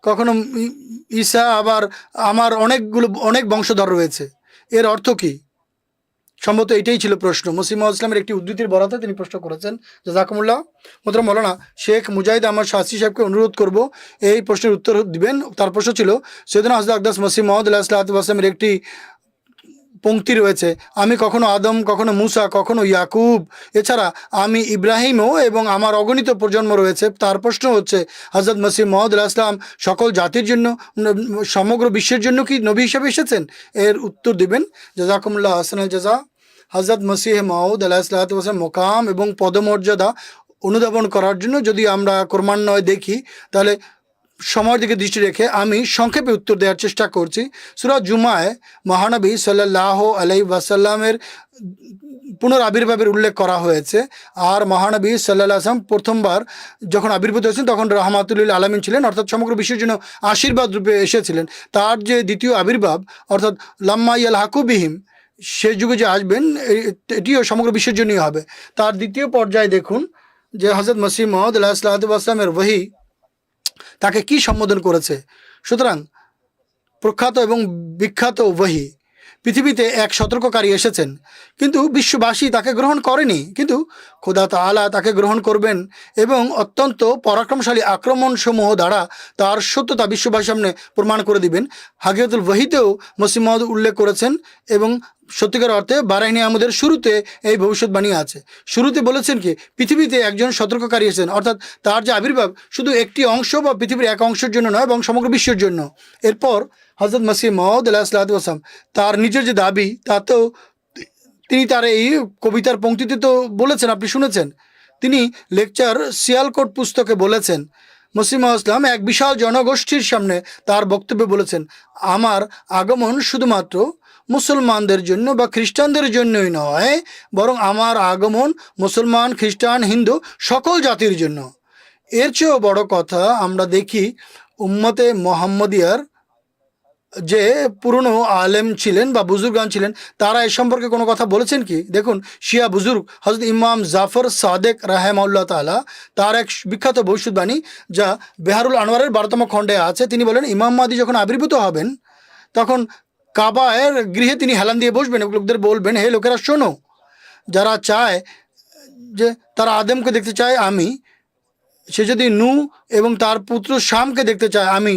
B: কখনো ঈসা, আবার আমার অনেক বংশধর রয়েছে। এর অর্থ কি? সম্ভবত এটাই ছিল প্রশ্ন। মসিহ মাউদ ইসলামের একটি উদ্ধৃতির বরাতে তিনি প্রশ্ন করেছেন। জাযাকুমুল্লাহ। মোহতারাম মৌলানা শেখ মুজাহিদ আহমদ শাস্ত্রী সাহেবকে অনুরোধ করব এই প্রশ্নের উত্তর দিবেন। তার প্রশ্ন ছিল, সৈয়দনা হযরত আকদাস মসিহ মাউদ আলাইহিসসালাতু ওয়াসসালামের একটি পংক্তি রয়েছে, আমি কখনো আদম, কখনো মুসা, কখনো ইয়াকুব, এছাড়া আমি ইব্রাহিমও এবং আমার অগণিত প্রজন্ম রয়েছে। তার প্রশ্ন হচ্ছে, হযরত মসিহ মাউদ আলাইহিস সালাম সকল জাতির জন্য, সমগ্র বিশ্বের জন্য কি নবী হিসেবে এসেছেন? এর উত্তর দিবেন। জাযাকুমুল্লাহ আহসানুল জাযা। হযরত মসিহ মাউদ আলাইহিসসালাতু ওয়াসসালাম মোকাম এবং পদমর্যাদা অনুধাবন করার জন্য যদি আমরা ক্রমান্বয়ে দেখি, তাহলে সময়ের দিকে দৃষ্টি রেখে আমি সংক্ষেপে উত্তর দেওয়ার চেষ্টা করছি। সূরা জুমায় মহানবী সাল্লাল্লাহু আলাইহি ওয়াসাল্লামের পুনরাবির্ভাবের উল্লেখ করা হয়েছে। আর মহানবী সাল্লাল্লাহু আলাইহি ওয়াসাল্লাম প্রথমবার যখন আবির্ভূত হয়েছেন তখন রাহমাতুল লিল আলামিন ছিলেন, অর্থাৎ সমগ্র বিশ্বের জন্য আশীর্বাদ রূপে এসেছিলেন। তার যে দ্বিতীয় আবির্ভাব, অর্থাৎ লাম্মা ইয়ালহাকু বিহিম, সে যুগে যে আসবেন, এটিও সমগ্র বিশ্বের জন্যই হবে। তার দ্বিতীয় পর্যায়ে দেখুন যে হযরত মসিহ মাউদ আলাইহিসসালাতু ওয়াসসালামের ওহী তাকে কি সম্বোধন করেছে। সুতরাং প্রখ্যাত এবং বিখ্যাত ওহী, পৃথিবীতে এক সতর্ককারী এসেছেন, কিন্তু বিশ্ববাসী তাকে গ্রহণ করেনি, কিন্তু খোদা তাআলা তাকে গ্রহণ করবেন এবং অত্যন্ত পরাক্রমশালী আক্রমণসমূহ দ্বারা তার সত্যতা বিশ্ববাসীর সামনে প্রমাণ করে দিবেন। হাকিকতুল ওহীতেও মসিহ মাউদ উল্লেখ করেছেন এবং সত্যিকার অর্থে বারাইনি আহমদের শুরুতে এই ভবিষ্যৎবাণী আছে। শুরুতে বলেছেন কি, পৃথিবীতে একজন সতর্ককারী এসেছেন, অর্থাৎ তার যে আবির্ভাব শুধু একটি অংশ বা পৃথিবীর এক অংশের জন্য নয়, এবং সমগ্র বিশ্বের জন্য। এরপর হযরত মসিহ মাউদ আলাইহিসসালাতু ওয়াসসালাম তার নিজের যে দাবি, তাতেও তিনি তার এই কবিতার পংক্তিতে তো বলেছেন, আপনি শুনেছেন। তিনি লেকচার সিয়ালকোট পুস্তকে বলেছেন, মসিহ মাউদ ইসলাম এক বিশাল জনগোষ্ঠীর সামনে তার বক্তব্যে বলেছেন, আমার আগমন শুধুমাত্র মুসলমানদের জন্য বা খ্রিস্টানদের জন্যই নয়, বরং আমার আগমন মুসলমান, খ্রিস্টান, হিন্দু সকল জাতির জন্য। এর চেয়েও বড় কথা আমরা দেখি, উম্মতে মোহাম্মদিয়ার যে পুরনো আলেম ছিলেন বা বুজুর্গান ছিলেন, তারা এ সম্পর্কে কোনো কথা বলেছেন কি? দেখুন, শিয়া বুজুর্গ হযরত ইমাম জাফর সাদেক রাহেমাহুল্লাহ তাআলা, তার এক বিখ্যাত ভবিষ্যৎবাণী যা বেহারুল আনোয়ারের 12তম খণ্ডে আছে। তিনি বলেন, ইমাম মাহদী যখন আবির্ভূত হবেন তখন কাবায়ের গৃহে তিনি হেলান দিয়ে বসবেন এবং লোকদের বলবেন, হে লোকেরা শোনো, যারা চায় যে তারা আদমকে দেখতে চায় আমি, সে যদি নূহ এবং তার পুত্র শামকে দেখতে চায় আমি,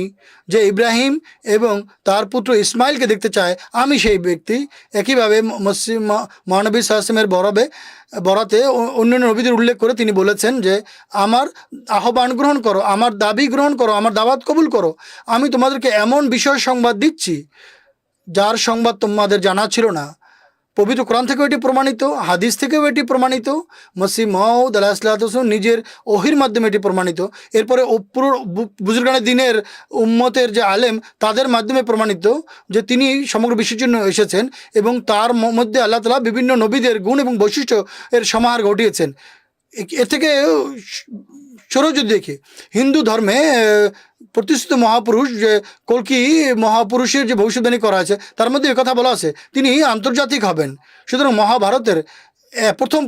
B: যে ইব্রাহিম এবং তার পুত্র ইসমাইলকে দেখতে চায় আমি সেই ব্যক্তি। একইভাবে মহানবী সাল্লাল্লাহু আলাইহি ওয়াসাল্লামের বরাতে অন্যান্য নবীদের উল্লেখ করে তিনি বলেছেন যে আমার আহ্বান গ্রহণ করো, আমার দাবি গ্রহণ করো, আমার দাওয়াত কবুল করো। আমি তোমাদেরকে এমন বিষয় সংবাদ দিচ্ছি যার সংবাদ তোমাদের জানা ছিল না। পবিত্র কোরআন থেকেও এটি প্রমাণিত, হাদিস থেকেও এটি প্রমাণিত, মসিহ মাউদ আলাইহিসসালাতু ওয়াসসালাম নিজের ওহীর মাধ্যমে এটি প্রমাণিত। এরপরে পুরো বুজুর্গানে দিনের উম্মতের যে আলেম, তাদের মাধ্যমে প্রমাণিত যে তিনি সমগ্র বিশ্বের জন্য এসেছেন এবং তার মধ্যে আল্লাহ তাআলা বিভিন্ন নবীদের গুণ এবং বৈশিষ্ট্য এর সমাহার ঘটিয়েছেন। এর থেকে ছোট যদি দেখি, হিন্দু ধর্মে প্রতিষ্ঠিত মহাপুরুষ যে কল্কি মহাপুরুষের যে ভবিষ্যদ্বাণী করা আছে, তার মধ্যে কথা বলা আছে তিনি আন্তর্জাতিক হবেন। সুতরাং মহাভারতের প্রথম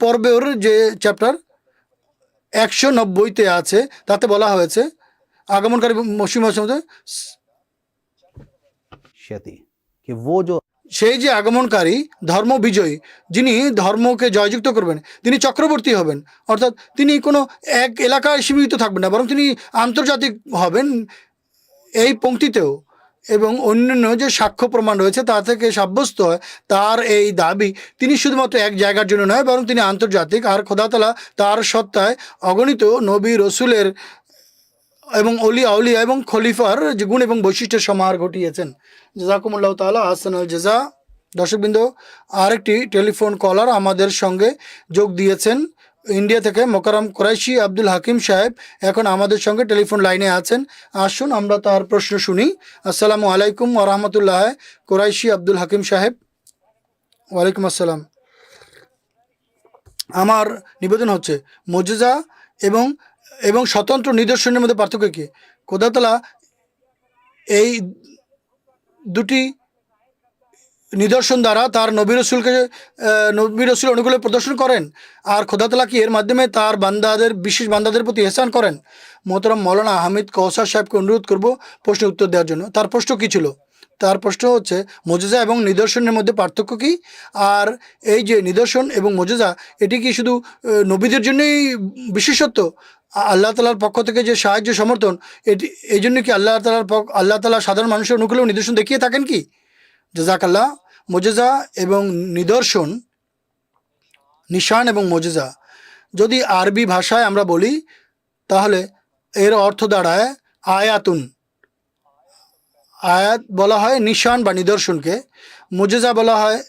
B: পর্বের যে চ্যাপ্টার 190-তে আছে, তাতে বলা হয়েছে আগমনকারী মসিহ মাউদ
C: कि वो जो
B: সেই যে আগমনকারী ধর্ম বিজয়ী, যিনি ধর্মকে জয়যুক্ত করবেন, তিনি চক্রবর্তী হবেন, অর্থাৎ তিনি কোনো এক এলাকায় সীমিত থাকবেন না, বরং তিনি আন্তর্জাতিক হবেন। এই পংক্তিতেও এবং অন্যান্য যে সাক্ষ্য প্রমাণ রয়েছে তা থেকে সাব্যস্ত হয় তার এই দাবি তিনি শুধুমাত্র এক জায়গার জন্য নয়, বরং তিনি আন্তর্জাতিক। আর খোদা তাআলা তার সত্তায় অগণিত নবী রসুলের এবং আউলিয়া এবং খলিফার যে গুণ এবং বৈশিষ্ট্যের সমাহার ঘটিয়েছেন। জাযাকুমুল্লাহ তাআলা আহসানুল জাযা। দর্শকবৃন্দ, আরেকটি টেলিফোন কলার আমাদের সঙ্গে যোগ দিয়েছেন ইন্ডিয়া থেকে। মোকাররম কুরাইশি আব্দুল হাকিম সাহেব এখন আমাদের সঙ্গে টেলিফোন লাইনে আছেন। আসুন আমরা তার প্রশ্ন শুনি। আসসালামু আলাইকুম ওয়া রাহমাতুল্লাহ। কুরাইশি আব্দুল হাকিম সাহেব। ওয়ালাইকুম আসসালাম। আমার নিবেদন হচ্ছে, মুজিজা এবং স্বতন্ত্র নিদর্শনের মধ্যে পার্থক্য কী? খোদা তাআলা এই দুটি নিদর্শন দ্বারা তার নবী রসুল অনুকূলে প্রদর্শন করেন, আর খোদা তাআলা কি এর মাধ্যমে তার বিশেষ বান্দাদের প্রতি ইহসান করেন? মোহতারাম মৌলানা হামিদ কৌসার সাহেবকে অনুরোধ করব প্রশ্নের উত্তর দেওয়ার জন্য। তার প্রশ্ন কী ছিল? তার প্রশ্ন হচ্ছে মুজিজা এবং নিদর্শনের মধ্যে পার্থক্য কী? আর এই যে নিদর্শন এবং মুজিজা এটি কি শুধু নবীদের জন্যই বিশেষত্ব? আল্লাহ তালার পক্ষ থেকে যে সাহায্য সমর্থন, এটি এই জন্য কি আল্লাহ তালা সাধারণ মানুষের অনুকূলেও নিদর্শন দেখিয়ে থাকেন কি? জাযাকাল্লাহ। মুজিজা এবং নিদর্শন, নিশান এবং মুজিজা যদি আরবি ভাষায় আমরা বলি তাহলে এর অর্থ দাঁড়ায় আয়াতুন। আয়াত বলা হয় নিশান বা নিদর্শনকে, মুজিজা বলা হয়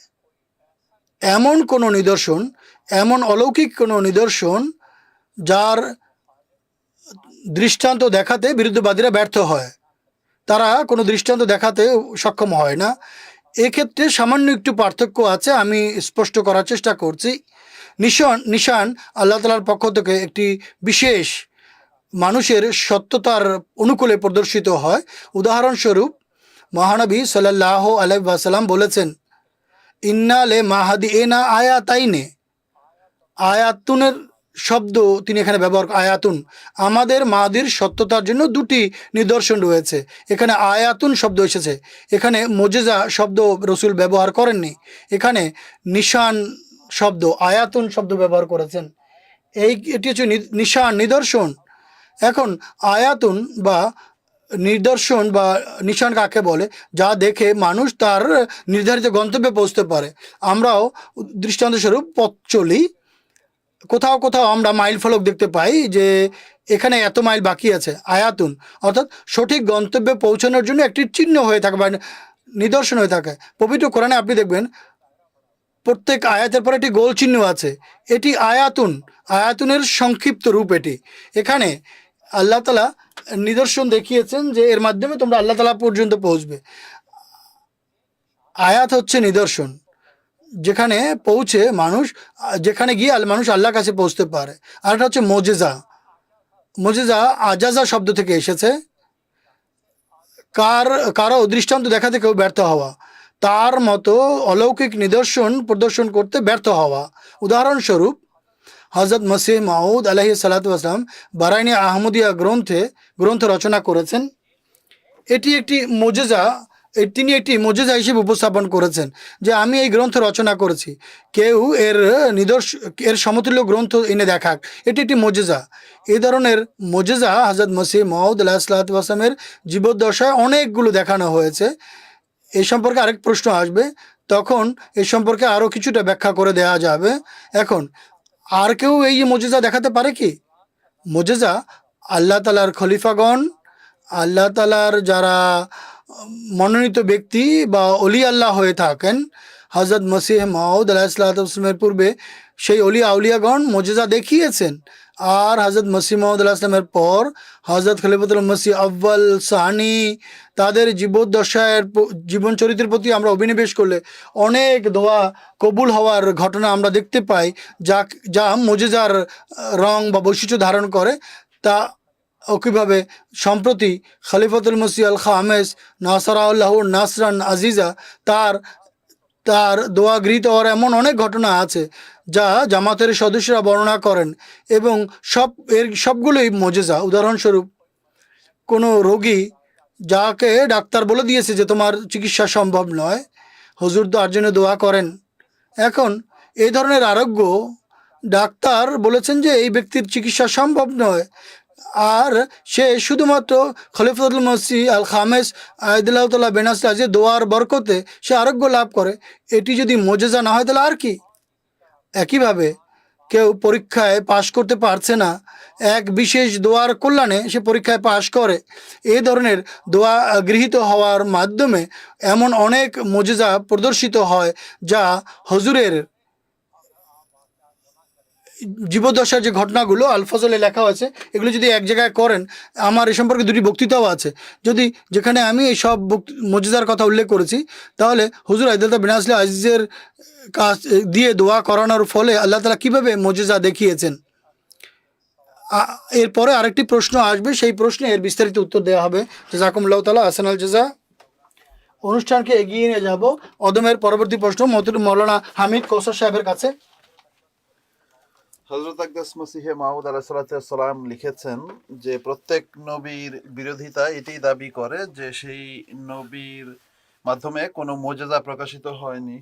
B: এমন কোনো নিদর্শন, এমন অলৌকিক কোনো নিদর্শন যার দৃষ্টান্ত দেখাতে বিরুদ্ধবাদীরা ব্যর্থ হয়, তারা কোনো দৃষ্টান্ত দেখাতে সক্ষম হয় না। এক্ষেত্রে সামান্য একটু পার্থক্য আছে, আমি স্পষ্ট করার চেষ্টা করছি। নিশান আল্লাহ তালার পক্ষ থেকে একটি বিশেষ মানুষের সত্যতার অনুকূলে প্রদর্শিত হয়। উদাহরণস্বরূপ মহানবী সাল্লাল্লাহু আলাইহি ওয়াসাল্লাম বলেছেন, ইন্না লে মাহাদি এনা আয়াতাইনে। আয়াতুনের শব্দ তিনি এখানে ব্যবহার, আয়াতুন, আমাদের মাহাদির সত্যতার জন্য দুটি নিদর্শন রয়েছে। এখানে আয়াতুন শব্দ এসেছে, এখানে মুজিজা শব্দ রসুল ব্যবহার করেননি, এখানে নিশান শব্দ, আয়াতুন শব্দ ব্যবহার করেছেন। এটি হচ্ছে নিশান, নিদর্শন। এখন আয়াতুন বা নিদর্শন বা নিশান কাকে বলে? যা দেখে মানুষ তার নির্ধারিত গন্তব্যে পৌঁছতে পারে। আমরাও দৃষ্টান্তস্বরূপ পথ চলি, কোথাও কোথাও আমরা মাইল ফলক দেখতে পাই যে এখানে এত মাইল বাকি আছে, আয়াতুন, অর্থাৎ সঠিক গন্তব্যে পৌঁছানোর জন্য একটি চিহ্ন হয়ে থাকে বা নিদর্শন হয়ে থাকে। পবিত্র কোরআনে আপনি দেখবেন প্রত্যেক আয়াতের পর একটি গোল চিহ্ন আছে, এটি আয়াতুন, আয়াতুনের সংক্ষিপ্ত রূপ এটি। এখানে আল্লাহ তালা নিদর্শন দেখিয়েছেন যে এর মাধ্যমে তোমরা আল্লাহ তালা পর্যন্ত পৌঁছবে। আয়াত হচ্ছে নিদর্শন, যেখানে পৌঁছে মানুষ, যেখানে গিয়ে মানুষ আল্লাহর কাছে পৌঁছতে পারে। আর এটা হচ্ছে মুজিজা। মুজিজা আজাজা শব্দ থেকে এসেছে, কারো দৃষ্টান্ত দেখাতে কেউ ব্যর্থ হওয়া, তার মতো অলৌকিক নিদর্শন প্রদর্শন করতে ব্যর্থ হওয়া। উদাহরণস্বরূপ হজরত মসিহ মাউদ আলাইহিস সালাতু ওয়াস সালাম বারাইনি আহমদিয়া গ্রন্থ রচনা করেছেন। এটি একটি মুজিজা, তিনি একটি মুজিজা হিসেবে উপস্থাপন করেছেন যে আমি এই গ্রন্থ রচনা করেছি, কেউ এর সমতুল্য গ্রন্থ এনে দেখাক, এটি একটি মুজিজা। এই ধরনের মুজিজা হজরত মসিহ মাউদ আলাইহিস সালাতু ওয়াস সালামের জীবদ্দশায় অনেকগুলো দেখানো হয়েছে। এই সম্পর্কে আরেক প্রশ্ন আসবে, তখন এই সম্পর্কে আরও কিছুটা ব্যাখ্যা করে দেওয়া যাবে। এখন আর কেউ এই মুজিজা দেখাতে পারে কি? মুজিজা আল্লাহ তালার খলিফাগণ, আল্লাহ তালার যারা মনোনীত ব্যক্তি বা অলি আল্লাহ হয়ে থাকেন, হজরত মসিহ মাউদ আলাইহিস সালাতু ওয়াস সালামের পূর্বে সেই অলি আউলিয়াগণ মুজিজা দেখিয়েছেন। আর হজরত মসিহ মাউদ আলাইহিস সালামের পর হজরত খলিফাতুল মসিহ আউয়াল, সানি, তাদের জীবদ্দশায়ের জীবন চরিত্রের প্রতি আমরা অভিনিবেশ করলে অনেক দোয়া কবুল হওয়ার ঘটনা আমরা দেখতে পাই, যা মুজিজার রং বা বৈশিষ্ট্য ধারণ করে। তা একইভাবে সম্প্রতি খলিফাতুল মসিহ আল খামেস নাসরাল্লাহু নাসরান আজিজা, তার দোয়া গৃহীত হওয়ার এমন অনেক ঘটনা আছে যা জামাতের সদস্যরা বর্ণনা করেন, এবং সবগুলোই মুজিজা। উদাহরণস্বরূপ কোনো রোগী যাকে ডাক্তার বলে দিয়েছে যে তোমার চিকিৎসা সম্ভব নয়, হুজুর তার জন্য দোয়া করেন। এখন এই ধরনের আরোগ্য ডাক্তার বলেছেন যে এই ব্যক্তির চিকিৎসা সম্ভব নয়, আর সে শুধুমাত্র খলিফাতুল মসিহ আল খামেস আয়দুল্লাহ তাআলা বেনাসি যে দোয়ার বরকতে সে আরোগ্য লাভ করে। এটি যদি মুজিজা না হয় তাহলে আর কি? একইভাবে কেউ পরীক্ষায় পাশ করতে পারছে না, এক বিশেষ দোয়ার কল্যাণে সে পরীক্ষায় পাশ করে। এই ধরনের দোয়া গৃহীত হওয়ার মাধ্যমে এমন অনেক মুজিজা প্রদর্শিত হয় যা হুজুরের জীবদ্দশার যে ঘটনাগুলো আল ফজলে লেখা হয়েছে, এগুলো যদি এক জায়গায় করেন, আমার এ সম্পর্কে দুটি বক্তৃতাও আছে, যেখানে আমি এই সব মুজিজার কথা উল্লেখ করেছি, তাহলে হুজুর আয়দুল্লাহ বিন আসলে আজিজের কাজ দিয়ে দোয়া করানোর ফলে আল্লাহ তাআলা কীভাবে মুজিজা দেখিয়েছেন। এরপরে আরেকটি প্রশ্ন আসবে, সেই প্রশ্নে এর বিস্তারিত উত্তর দেওয়া হবে। জাযাকুমুল্লাহু তাআলা আহসানাল জাযা। অনুষ্ঠানকে এগিয়ে নিয়ে যাব অদমের পরবর্তী প্রশ্ন মৌলানা হামিদ কৌসার সাহেবের কাছে।
D: হযরত আকদাস মসিহে মাউদ আলাইহিস সালাম লিখেছেন যে প্রত্যেক নবীর বিরোধিতা এটাই দাবি করে যে সেই নবীর মাধ্যমে কোনো মুজিজা প্রকাশিত হয়নি।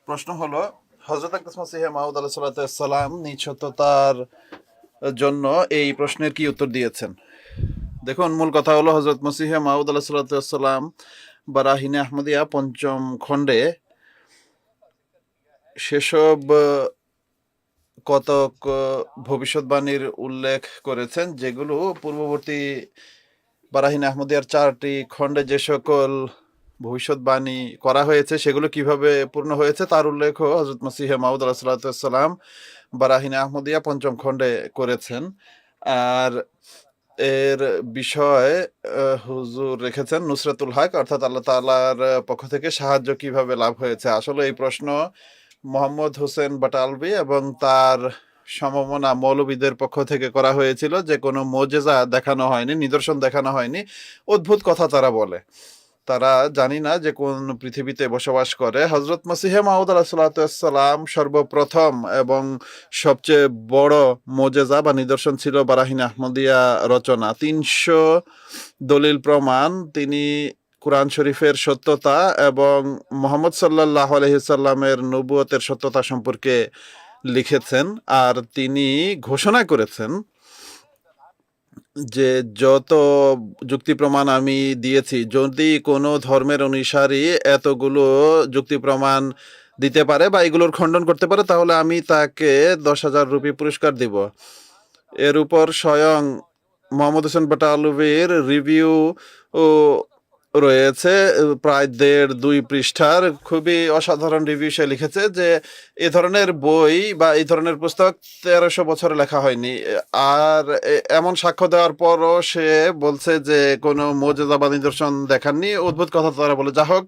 D: প্রশ্ন হলো, হযরত আকদাস মসিহে মাউদ আলাইহিস সালাম নিজ সত্যতার জন্য এই প্রশ্নের কি উত্তর দিয়েছেন? দেখুন, মূল কথা হলো হযরত মসিহে মাউদ আলাইহিস সালাম বারাহিনে আহমদিয়া পঞ্চম খণ্ডে সেসব কতক ভবিষ্যৎবাণীর উল্লেখ করেছেন যেগুলো পূর্ববর্তী বারাহিন আহমদিয়ার 4টি খণ্ডে যে সকল ভবিষ্যৎবাণী করা হয়েছে সেগুলো কিভাবে পূর্ণ হয়েছে তার উল্লেখ হযরত মসিহে মাউদ আলাইহিস সালাম বারাহিন আহমদিয়া পঞ্চম খণ্ডে করেছেন। আর এর বিষয় হুজুর রেখেছেন নুসরাতুল হক, অর্থাৎ আল্লাহ তাআলার পক্ষ থেকে সাহায্য কিভাবে লাভ হয়েছে। আসলে এই প্রশ্ন মোহাম্মদ হোসেন বাটালভি এবং তার সমমনা মৌলবীদের পক্ষ থেকে করা হয়েছিল, যে কোনো মুজিজা দেখানো হয়নি, নিদর্শন দেখানো হয়নি, অদ্ভুত কথা তারা বলে। তারা জানি না যে কোন পৃথিবীতে বসবাস করে। হযরত মসিহে মাউদ আলাইহিস সালাম সর্বপ্রথম এবং সবচেয়ে বড় মুজিজা বা নিদর্শন ছিল বারাহিন আহমদিয়া রচনা। 300 দলিল প্রমাণ তিনি কুরআন শরীফের সত্যতা এবং মুহাম্মদ সাল্লাল্লাহু আলাইহি সাল্লামের নবুয়তের সত্যতা সম্পর্কে লিখেছেন। আর তিনি ঘোষণা করেছেন যে যত যুক্তি প্রমাণ আমি দিয়েছি, যদি কোনো ধর্মের অনুসারী এতগুলো যুক্তি প্রমাণ দিতে পারে বা এগুলোর খণ্ডন করতে পারে, তাহলে আমি তাকে 10,000 রুপি পুরস্কার দিব। এর উপর স্বয়ং মোহাম্মদ হোসেন বাটালভির রিভিউ রয়েছে, প্রায় 1.5-2 পৃষ্ঠার খুবই অসাধারণ রিভিউ। সে লিখেছে যে এ ধরনের বই বা এই ধরনের পুস্তক 1300 বছরে লেখা হয়নি। আর এমন সাক্ষ্য দেওয়ার পরও সে বলছে যে কোনো মুজিজা বা নিদর্শন দেখাননি। অদ্ভুত কথা তারা বলে। যা হোক,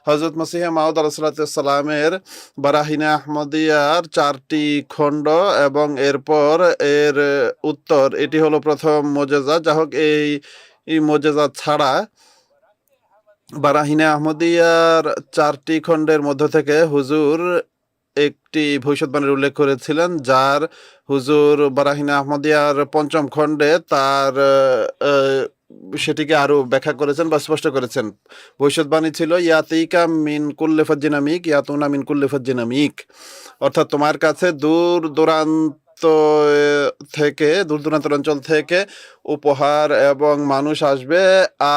D: হযরত মসিহে মাউদ আলাইহিস সালামের বারাহিনে আহমদিয়ার 4টি খণ্ড এবং এরপর এর উত্তর, এটি হলো প্রথম মুজিজা। যা হোক, এই মুজিজা ছাড়া বারাহিনে আহমদিয়ার 4টি খণ্ডের মধ্য থেকে হুজুর একটি ভবিষ্যৎবাণীর উল্লেখ করেছিলেন, যার হুজুর বারাহিনে আহমদিয়ার পঞ্চম খণ্ডে তার সেটিকে আরো ব্যাখ্যা করেছেন বা স্পষ্ট করেছেন। ভবিষ্যৎবাণী ছিল ইয়াতিকা মিন কুল্লি ফাজ্জিন আমিক ইয়াতুনা মিন কুল্লি ফাজ্জিন আমিক, অর্থাৎ তোমার কাছে দূর দূরান্তের অঞ্চল থেকে উপহার এবং মানুষ আসবে,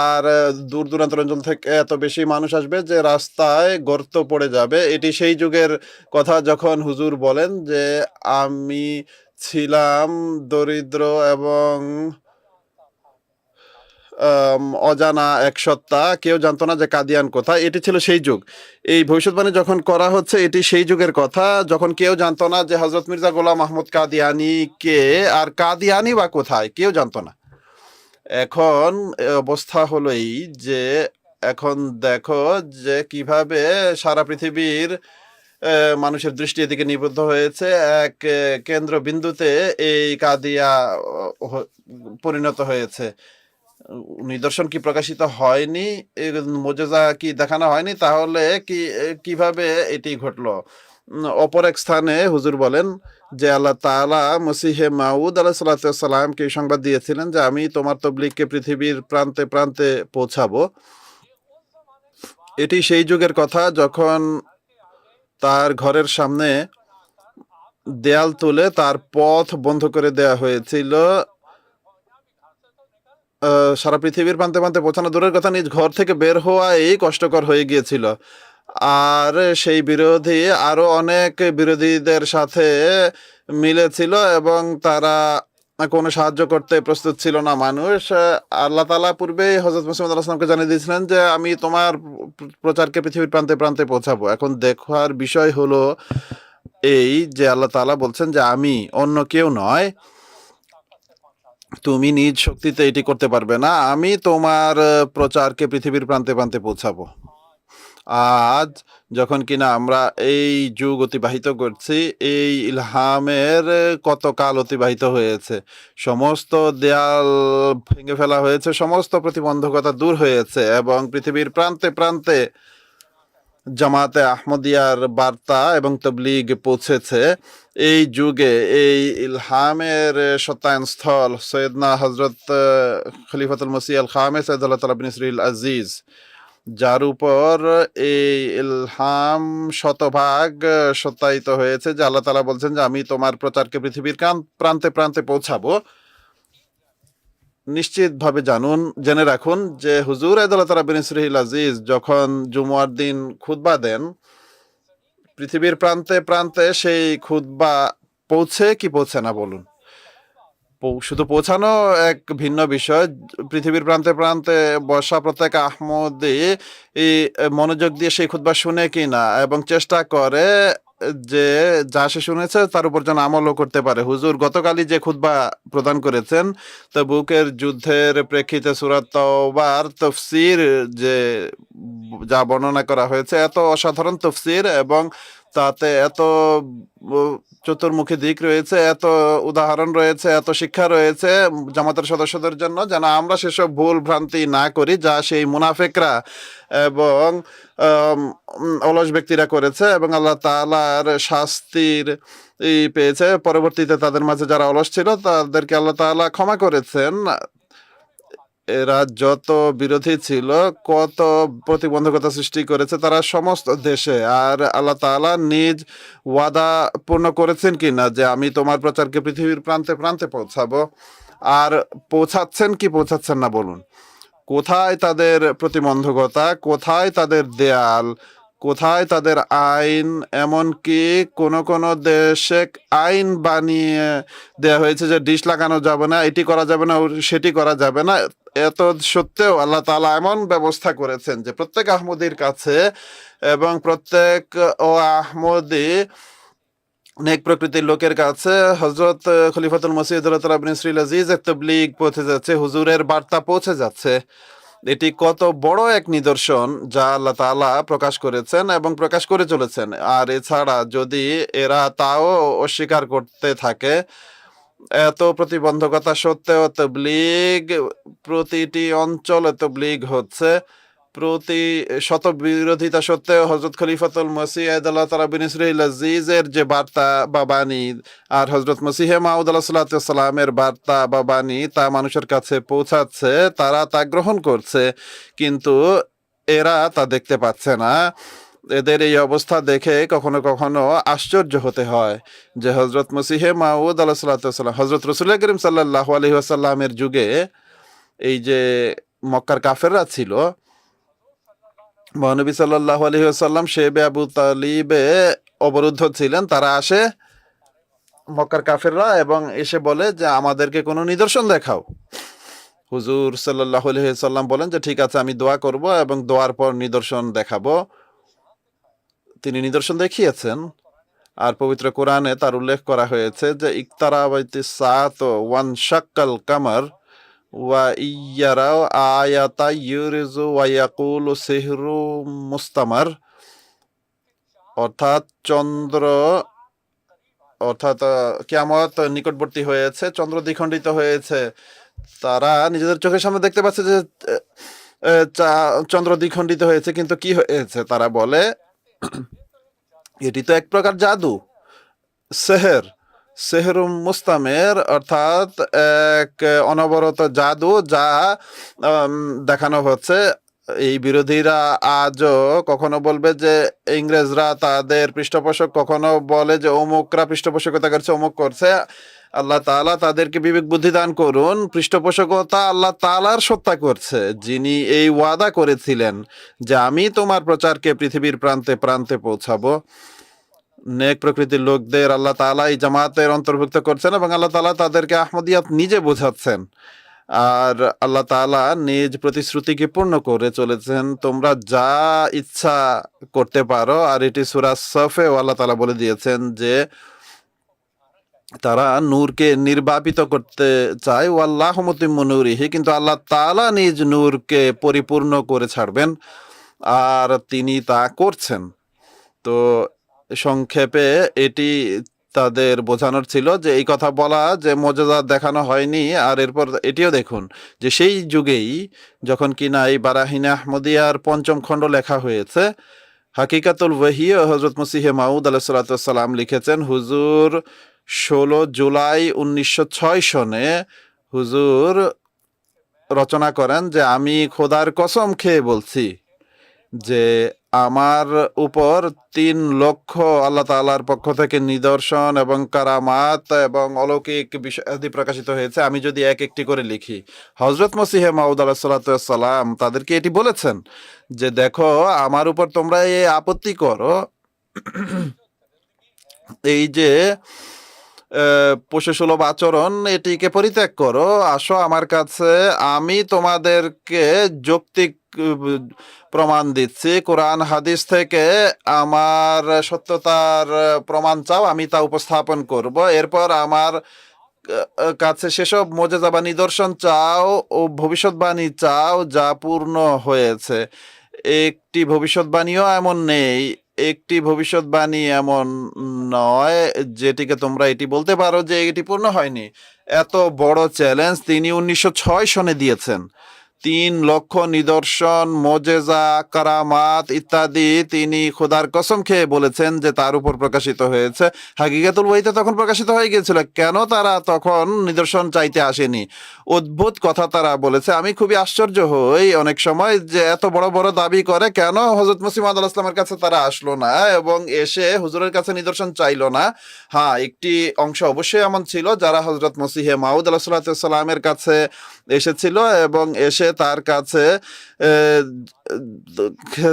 D: আর দূর দূরান্তের অঞ্চল থেকে এত বেশি মানুষ আসবে যে রাস্তায় গর্ত পড়ে যাবে। এটি সেই যুগের কথা যখন হুজুর বলেন যে আমি ছিলাম দরিদ্র এবং অজানা এক সত্তা, কেউ জানতো না যে কাদিয়ান কোথায়। এটি ছিল সেই যুগ। এই ভবিষ্যৎবাণী যখন করা হচ্ছে, এটি সেই যুগের কথা যখন কেউ জানতো না যে হযরত মির্জা গোলাম আহমদ কাদিয়ানি কে, আর কাদিয়ানি বা কোথায়, কেউ জানতো না। এখন অবস্থা হলো এই যে এখন দেখো যে কিভাবে সারা পৃথিবীর মানুষের দৃষ্টি এদিকে নিবদ্ধ হয়েছে। এক কেন্দ্রবিন্দুতে এই কাদিয়া পরিণত হয়েছে। নিদর্শন কি প্রকাশিত হয়নি, মুজিজা কি দেখানো হয়নি, তাহলে কিভাবে এটি ঘটলো? অপর এক স্থানে হুজুর বলেন যে আল্লাহ তাআলা মসিহে মাউদ আলাইহিস সালামকে সংবাদ দিয়েছিলেন যে আমি তোমার তাবলীগকে পৃথিবীর প্রান্তে প্রান্তে পৌঁছাবো। এটি সেই যুগের কথা যখন তার ঘরের সামনে দেয়াল তুলে তার পথ বন্ধ করে দেয়া হয়েছিল। সারা পৃথিবীর প্রান্তে প্রান্তে পৌঁছানো দূরের কথা, নিজ ঘর থেকে বের হওয়াই কষ্টকর হয়ে গিয়েছিল। আর সেই বিরোধী আরো অনেক বিরোধীদের সাথে মিলেছিল এবং তারা কোনো সাহায্য করতে প্রস্তুত ছিল না মানুষ। আল্লাহ তাআলা পূর্বেই হযরত মুহাম্মদ সাল্লাল্লাহু আলাইহি ওয়াসাল্লামকে জানিয়ে দিয়েছিলেন যে আমি তোমার প্রচারকে পৃথিবীর প্রান্তে প্রান্তে পৌঁছাবো। এখন দেখার বিষয় হলো এই যে আল্লাহ তাআলা বলছেন যে আমি, অন্য কেউ নয়, তুমি নিজ শক্তিতে এটি করতে পারবে না, আমি তোমার প্রচারকে পৃথিবীর প্রান্তে প্রান্তে পৌঁছাবো। আজ যখন কিনা আমরা এই যুগ অতিবাহিত করছি, এই ইলহামের কত কাল অতিবাহিত হয়েছে, সমস্ত দেয়াল ভেঙে ফেলা হয়েছে, সমস্ত প্রতিবন্ধকতা দূর হয়েছে এবং পৃথিবীর প্রান্তে প্রান্তে জামাতে আহমদিয়ার বার্তা এবং তাবলীগ পৌঁছেছে। এই যুগে এই ইলহামের শতায়ন স্থল সৈয়দনা হযরত খলিফাতুল মসিহ আল খামেস আল্লাহ তাআলা বিন ইসরাইল আজিজ যার উপর এই ইলহাম শতভাগ সত্যায়িত হয়েছে, যে আল্লাহ তাআলা বলছেন যে আমি তোমার প্রচারকে পৃথিবীর প্রান্তে প্রান্তে পৌঁছাবো। নিশ্চিতভাবে জেনে রাখুন যে হুজুর আদালত বিন ইসরাহিল আজিজ যখন জুমার দিন খুতবা দেন, পৃথিবীর প্রান্তে প্রান্তে সেই খুতবা পৌঁছে কি পৌঁছে না বলুন? শুধু পৌঁছানো এক ভিন্ন বিষয়, পৃথিবীর প্রান্তে প্রান্তে বসা প্রত্যেক আহমদী এই মনোযোগ দিয়ে সেই খুতবা শুনে কিনা এবং চেষ্টা করে যে যা সে শুনেছে তার উপর যেন আমলও করতে পারে। হুজুর গতকালই যে খুতবা প্রদান করেছেন তাবুকের যুদ্ধের প্রেক্ষিতে সূরা তাওবার তাফসীর যা বর্ণনা করা হয়েছে, এত অসাধারণ তাফসীর এবং তাতে এত চতুর্মুখী দিক রয়েছে, এত উদাহরণ রয়েছে, এত শিক্ষা রয়েছে জামাতের সদস্যদের জন্য, যেন আমরা সেসব ভুল ভ্রান্তি না করি যা সেই মুনাফিকরা এবং অলস ব্যক্তিরা করেছে এবং আল্লাহ তাআলার শাস্তির পেয়েছে। পরবর্তীতে তাদের মাঝে যারা অলস ছিল তাদেরকে আল্লাহ তাআলা ক্ষমা করেছেন। এরা যত বিরোধী ছিল, কত প্রতিবন্ধকতা সৃষ্টি করেছে তারা সমস্ত দেশে, আর আল্লাহ তাআলা নিজ ওয়াদা পূর্ণ করেছেন কিনা যে আমি তোমার প্রচারকে পৃথিবীর প্রান্তে প্রান্তে পৌঁছাবো, আর পৌঁছাচ্ছেন কি পৌঁছাচ্ছেন না বলুন? কোথায় তাদের প্রতিবন্ধকতা, কোথায় তাদের দেয়াল, কোথায় তাদের আইন? এমনকি কোন দেশে আইন বানিয়ে দেয়া হয়েছে যে ডিশ লাগানো যাবে না, এটি করা যাবে না, সেটি করা যাবে না। এত সত্ত্বেও আল্লাহ তাআলা এমন ব্যবস্থা করেছেন যে প্রত্যেক আহমদীর কাছে এবং প্রত্যেক আহমদী নেক প্রকৃতির লোকের কাছে হযরত খলিফাতুল মসিহ আদাল্লাহু বিন ইসরাইল আজিজের তাবলীগ পৌঁছে যাচ্ছে, হুজুরের বার্তা পৌঁছে যাচ্ছে। এটি কত বড় এক নিদর্শন যা আল্লাহ তাআলা প্রকাশ করেছেন এবং প্রকাশ করে চলেছেন। আর এছাড়া যদি এরা তাও অস্বীকার করতে থাকে, এত প্রতিবন্ধকতা সত্ত্বেও তাবলীগ, প্রতিটি অঞ্চলে তাবলীগ হচ্ছে, প্রতি শত বিরোধিতা সত্ত্বেও হযরত খলিফাতুল মসিহ আদাল্লাহু বিন ইসরাইল আজিজের যে বার্তা বা বাণী আর হযরত মসিহে মাউদ আলাইহিস সালামের বার্তা বা বাণী তা মানুষের কাছে পৌঁছাচ্ছে, তারা তা গ্রহণ করছে, কিন্তু এরা তা দেখতে পাচ্ছে না। এদের এই অবস্থা দেখে কখনো কখনো আশ্চর্য হতে হয় যে হযরত মসিহে মাউদ আলাইহিস সালাম, হযরত রাসূলুল্লাহ কারীম সাল্লাল্লাহু আলাইহি ওয়াসাল্লামের যুগে এই যে মক্কার কাফেররা ছিল, মহানবী সাল্লাল্লাহু আলাইহি ওয়াসাল্লাম শেবে আবু তালিবে অবরুদ্ধ ছিলেন। তারা আসে, মক্কার কাফেররা, এবং এসে বলে যে আমাদেরকে কোনো নিদর্শন দেখাও। হুজুর সাল্লাল্লাহু আলাইহি ওয়াসাল্লাম বলেন যে ঠিক আছে, আমি দোয়া করব এবং দোয়ার পর নিদর্শন দেখাবো। তিনি নিদর্শন দেখিয়েছেন, আর পবিত্র কোরআনে তার উল্লেখ করা হয়েছে যে ইকতারাবাতিস সাআত ওয়ান শাক্কাল কামার ওয়া ইয়ারাও আয়াতা ইউরিজু ওয়া ইয়াকুলু সিহরু মুস্তামার, অর্থাৎ কিয়ামত নিকটবর্তী হয়েছে, চন্দ্র দ্বিখণ্ডিত হয়েছে। তারা নিজেদের চোখের সামনে দেখতে পাচ্ছে যে চন্দ্র দ্বিখণ্ডিত হয়েছে, কিন্তু কি হয়েছে? তারা বলে এটি তো এক প্রকার জাদু, সেহর মুস্তামের, অর্থাৎ এক অনবরত জাদু যা দেখানো হচ্ছে। এই বিরোধীরা আজও কখনো বলবে যে ইংরেজরা তাদের পৃষ্ঠপোষক, কখনো বলে যে অমুকরা পৃষ্ঠপোষকতা করছে, অমুক করছে। আল্লাহ তাআলা তাদেরকে বিবেক বুদ্ধি দান করুন। পৃষ্ঠপোষকতা আল্লাহ তাআলার সত্তা করছে, যিনি এই ওয়াদা করেছিলেন যে আমি তোমার প্রচারকে পৃথিবীর প্রান্তে প্রান্তে পৌঁছাবো। নেক প্রকৃতির লোকদের আল্লাহ তাআলা এই জামাতের অন্তর্ভুক্ত করছেন এবং আল্লাহ তাআলা তাদেরকে আহমদিয়াত নিজে বোঝাচ্ছেন, আর আল্লাহ তাআলা নিজ প্রতিশ্রুতিকে পূর্ণ করে চলেছেন। তোমরা যা ইচ্ছা করতে পারো, আর এটি সূরা সফে আল্লাহ তাআলা বলে দিয়েছেন যে তারা নূরকে নির্বাপিত করতে চায়, ওয়াল্লাহু মুতিম্মু নূরিহি, কিন্তু আল্লাহ তাআলা নিজ নূরকে পরিপূর্ণ করে ছাড়বেন, আর তিনি তা করছেন। তো সংক্ষেপে এটি তাদের বোঝানোর ছিল যে এই কথা বলা যে মুজিজা দেখানো হয়নি। আর এরপর এটিও দেখুন যে সেই যুগেই যখন কিনা এই বারাহিনে আহমদিয়ার ৫ম খণ্ড লেখা হয়েছে, হাকিকাতুল ওয়াহি হযরত মসিহে মাউদ আলাইহিস সালাম লিখেছেন। হুজুর ১৬ জুলাই ১৯০৬ সনে হুজুর রচনা করেন যে আমি খোদার কসম খেয়ে বলছি যে আমার উপর 3 লক্ষ আল্লাহ তাআলার পক্ষ থেকে নিদর্শন এবং কারামাত এবং অলৌকিক বিষয়াদি প্রকাশিত হয়েছে, আমি যদি এক একটি করে লিখি। হযরত মসিহে মাউদ আলাইহিস সালাতু ওয়াস সালাম তাদেরকে এটি বলেছেন যে দেখো আমার উপর তোমরা এই আপত্তি করো, এই যে পশুসুলভ আচরণ এটিকে পরিত্যাগ করো, আসো আমার কাছে, আমি তোমাদেরকে যৌক্তিক প্রমাণ দিচ্ছি, কোরআন হাদিস থেকে আমার সত্যতার প্রমাণ চাও, আমি তা উপস্থাপন করব। এরপর আমার কাছে সেসব মুজিজা বা নিদর্শন চাও ও ভবিষ্যৎবাণী চাও যা পূর্ণ হয়েছে। একটি ভবিষ্যৎবাণীও এমন নেই, একটি ভবিষ্যৎবাণী এমন নয় যেটিকে তোমরা এটি বলতে পারো যে এটি পূর্ণ হয়নি। এত বড় চ্যালেঞ্জ তিনি 1906 সনে দিয়েছেন। 3 লক্ষ নিদর্শন, মোজেজা, কারামাত ইত্যাদি তিনি খোদার কসম খেয়ে বলেছেন যে তার উপর প্রকাশিত হয়েছে। হাকিকাতুল ওয়াহিতে তখন প্রকাশিত হয়ে গিয়েছিল, কেন তারা তখন নিদর্শন চাইতে আসেনি? অদ্ভুত কথা তারা বলেছে। আমি খুবই আশ্চর্য হই অনেক সময় যে এত বড় বড় দাবি করে, কেন হযরত মসিহ মাউদ আলাইহিস সালামের কাছে তারা আসলো না এবং এসে হুজুরের কাছে নিদর্শন চাইলো না? হ্যাঁ, একটি অংশ অবশ্যই এমন ছিল যারা হযরত মসিহে মাউদ আলাইহিস সালামের কাছে এসেছিল এবং এসে তার কাছে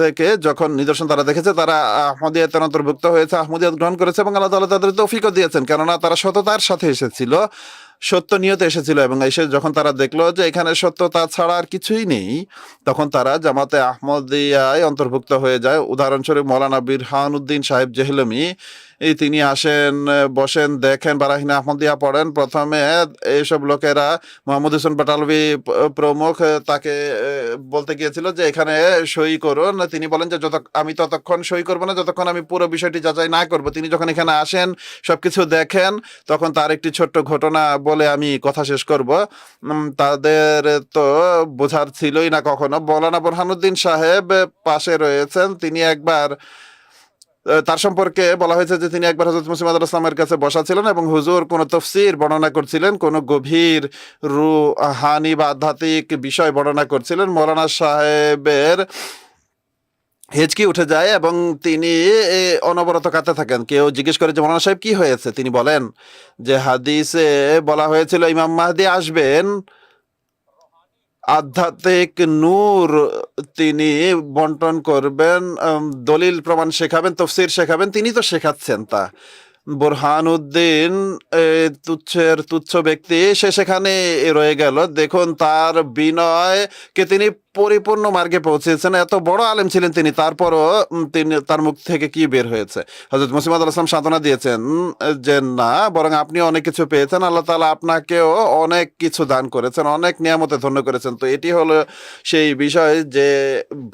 D: থেকে যখন নিদর্শন তারা দেখেছে, তারা আহমদিয়াতে অন্তর্ভুক্ত হয়েছে, আহমদিয়াত গ্রহণ করেছে এবং আল্লাহ তাআলা তাদের তৌফিকও দিয়েছেন, কেননা তারা সততার সাথে এসেছিল, সত্য নিয়তে এসেছিল। এবং এসে যখন তারা দেখলো যে এখানে সত্যতা ছাড়া আর কিছুই নেই, তখন তারা জামাতে আহমদিয়ায় অন্তর্ভুক্ত হয়ে যায়। উদাহরণস্বরূপ মৌলানা বিরহানুদ্দিন সাহেব জেহলমি, তিনি আসেন, বসেন, দেখেন, বারাহিনা আহমদিয়া পড়েন। প্রথমে এইসব লোকেরা মোহাম্মদ হোসেন পাটালভি প্রমুখ তাকে বলতে গিয়েছিল যে এখানে সই করুন। তিনি বলেন যে আমি ততক্ষণ সই করবো না যতক্ষণ আমি পুরো বিষয়টি যাচাই না করব। তিনি যখন এখানে আসেন, সবকিছু দেখেন, তখন তার একটি ছোট্ট ঘটনা বলে আমি কথা শেষ করব। তাদের তো বোঝার ছিলই না কখনো। মৌলানা বুরহানুদ্দিন সাহেব পাশে রয়েছেন, তিনি একবার, তার সম্পর্কে বলা হয়েছে যে তিনি একবার হযরত মসিহ মাউদ আলাইহিস সালামের কাছে বসা ছিলেন এবং হুজুর কোনো তাফসীর বর্ণনা করছিলেন, কোনো গভীর রুহানি বা আধ্যাত্মিক বিষয় বর্ণনা করছিলেন। মৌলানা সাহেবের হেঁচকি উঠে যায় এবং তিনি অনবরত কাঁদতে থাকেন। কেউ জিজ্ঞেস করে যে মৌলানা সাহেব কি হয়েছে? তিনি বলেন যে হাদিসে বলা হয়েছিল ইমাম মাহদী আসবেন, আধ্যাত্মিক নূর তিনি বন্টন করবেন, দলিল প্রমাণ শেখাবেন, তফসির শেখাবেন, তিনি তো শেখাচ্ছেন তা। বুরহানুদ্দিন তুচ্ছের তুচ্ছ ব্যক্তি, সে সেখানে রয়ে গেল। দেখুন তার বিনয়কে তিনি পরিপূর্ণ মার্গে পৌঁছেছেন। এত বড় আলেম ছিলেন তিনি, তারপরও তিনি, তার মুখ থেকে কি বের হয়েছে? হযরত মসিহ মাউদ আলাইহিস সালাম সান্ত্বনা দিয়েছেন যে না, বরং আপনি অনেক কিছু পেয়েছেন, আল্লাহ তাআলা আপনাকেও অনেক কিছু দান করেছেন, অনেক নিয়ামতে ধন্য করেছেন। তো এটি হলো সেই বিষয় যে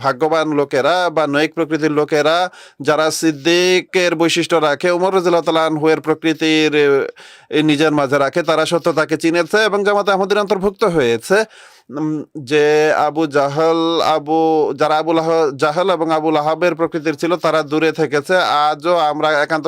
D: ভাগ্যবান লোকেরা বা নৈক প্রকৃতির লোকেরা যারা সিদ্দিকের বৈশিষ্ট্য রাখে, উমর রাদিয়াল্লাহু তাআলা আনহু এর প্রকৃতির নিজের মাঝে রাখে, তারা সত্যতাকে চিনেছে এবং জামাতে আহমদের অন্তর্ভুক্ত হয়েছে। যে আবু জাহল, যারা আবু জাহল এবং আবু লাহাবের প্রকৃতির ছিল, তারা দূরে থেকেছে। আজও আমরা একান্ত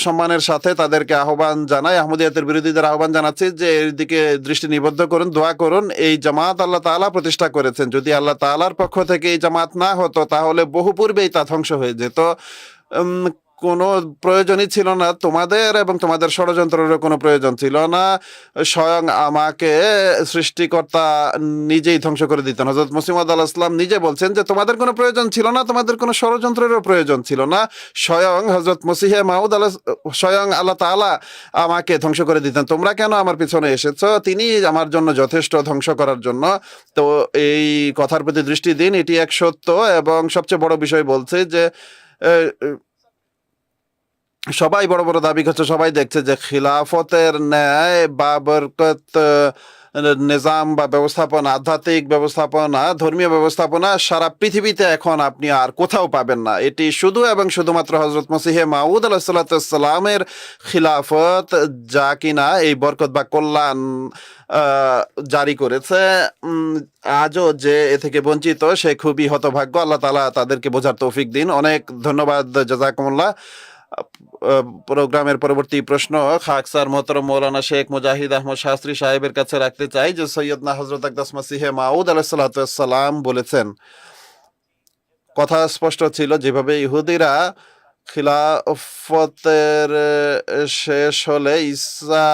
D: সম্মানের সাথে তাদেরকে আহ্বান জানাই, আহমদিয়াতের বিরোধীদের আহ্বান জানাচ্ছি যে এর দিকে দৃষ্টি নিবদ্ধ করুন, দোয়া করুন। এই জামাত আল্লাহ তাআলা প্রতিষ্ঠা করেছেন, যদি আল্লাহ তাআলার পক্ষ থেকে এই জামাত না হতো তাহলে বহু পূর্বেই তা ধ্বংস হয়ে যেত। কোনো প্রয়োজনই ছিল না তোমাদের, এবং তোমাদের ষড়যন্ত্রেরও কোনো প্রয়োজন ছিল না। স্বয়ং আমাকে সৃষ্টিকর্তা নিজেই ধ্বংস করে দিতেন। হযরত মসিহ মাউদ আলাইহিস সালাম নিজে বলছেন যে তোমাদের কোনো প্রয়োজন ছিল না, তোমাদের কোনো ষড়যন্ত্রেরও প্রয়োজন ছিল না। স্বয়ং হযরত মসিহে মাউদ স্বয়ং আল্লাহ তাআলা আমাকে ধ্বংস করে দিতেন। তোমরা কেন আমার পিছনে এসেছো? তিনি আমার জন্য যথেষ্ট ধ্বংস করার জন্য। তো এই কথার প্রতি দৃষ্টি দিন, এটি এক সত্য। এবং সবচেয়ে বড় বিষয় বলছে যে সবাই বড় বড় দাবি করছে, সবাই দেখছে যে খিলাফতের ন্যায় বা বরকত নিজাম বা ব্যবস্থাপনা, আধ্যাত্মিক ব্যবস্থাপনা, ধর্মীয় ব্যবস্থাপনা সারা পৃথিবীতে এখন আপনি আর কোথাও পাবেন না। এটি শুধু এবং শুধুমাত্র হযরত মসিহে মাউদ আলাইহিস সালামের খিলাফত, যা কিনা এই বরকত বা কল্যাণ জারি করেছে। আজও যে এ থেকে বঞ্চিত সে খুবই হতভাগ্য। আল্লাহ তাআলা তাদেরকে বোঝার তৌফিক দিন। অনেক ধন্যবাদ, জাযাকুমুল্লাহ। প্রোগ্রামের পরবর্তী প্রশ্ন খাকসার মোহতরম মৌলানা শেখ মুজাহিদ আহমদ শাস্ত্রী সাহেবের কাছে রাখতে চাই যে সৈয়দনা হযরত আকদাস মসিহে মাউদ আলাইহিস সালাম বলেছেন কথা স্পষ্ট ছিল, যেভাবে ইহুদিরা খিলাফতের শেষ হলে ঈসা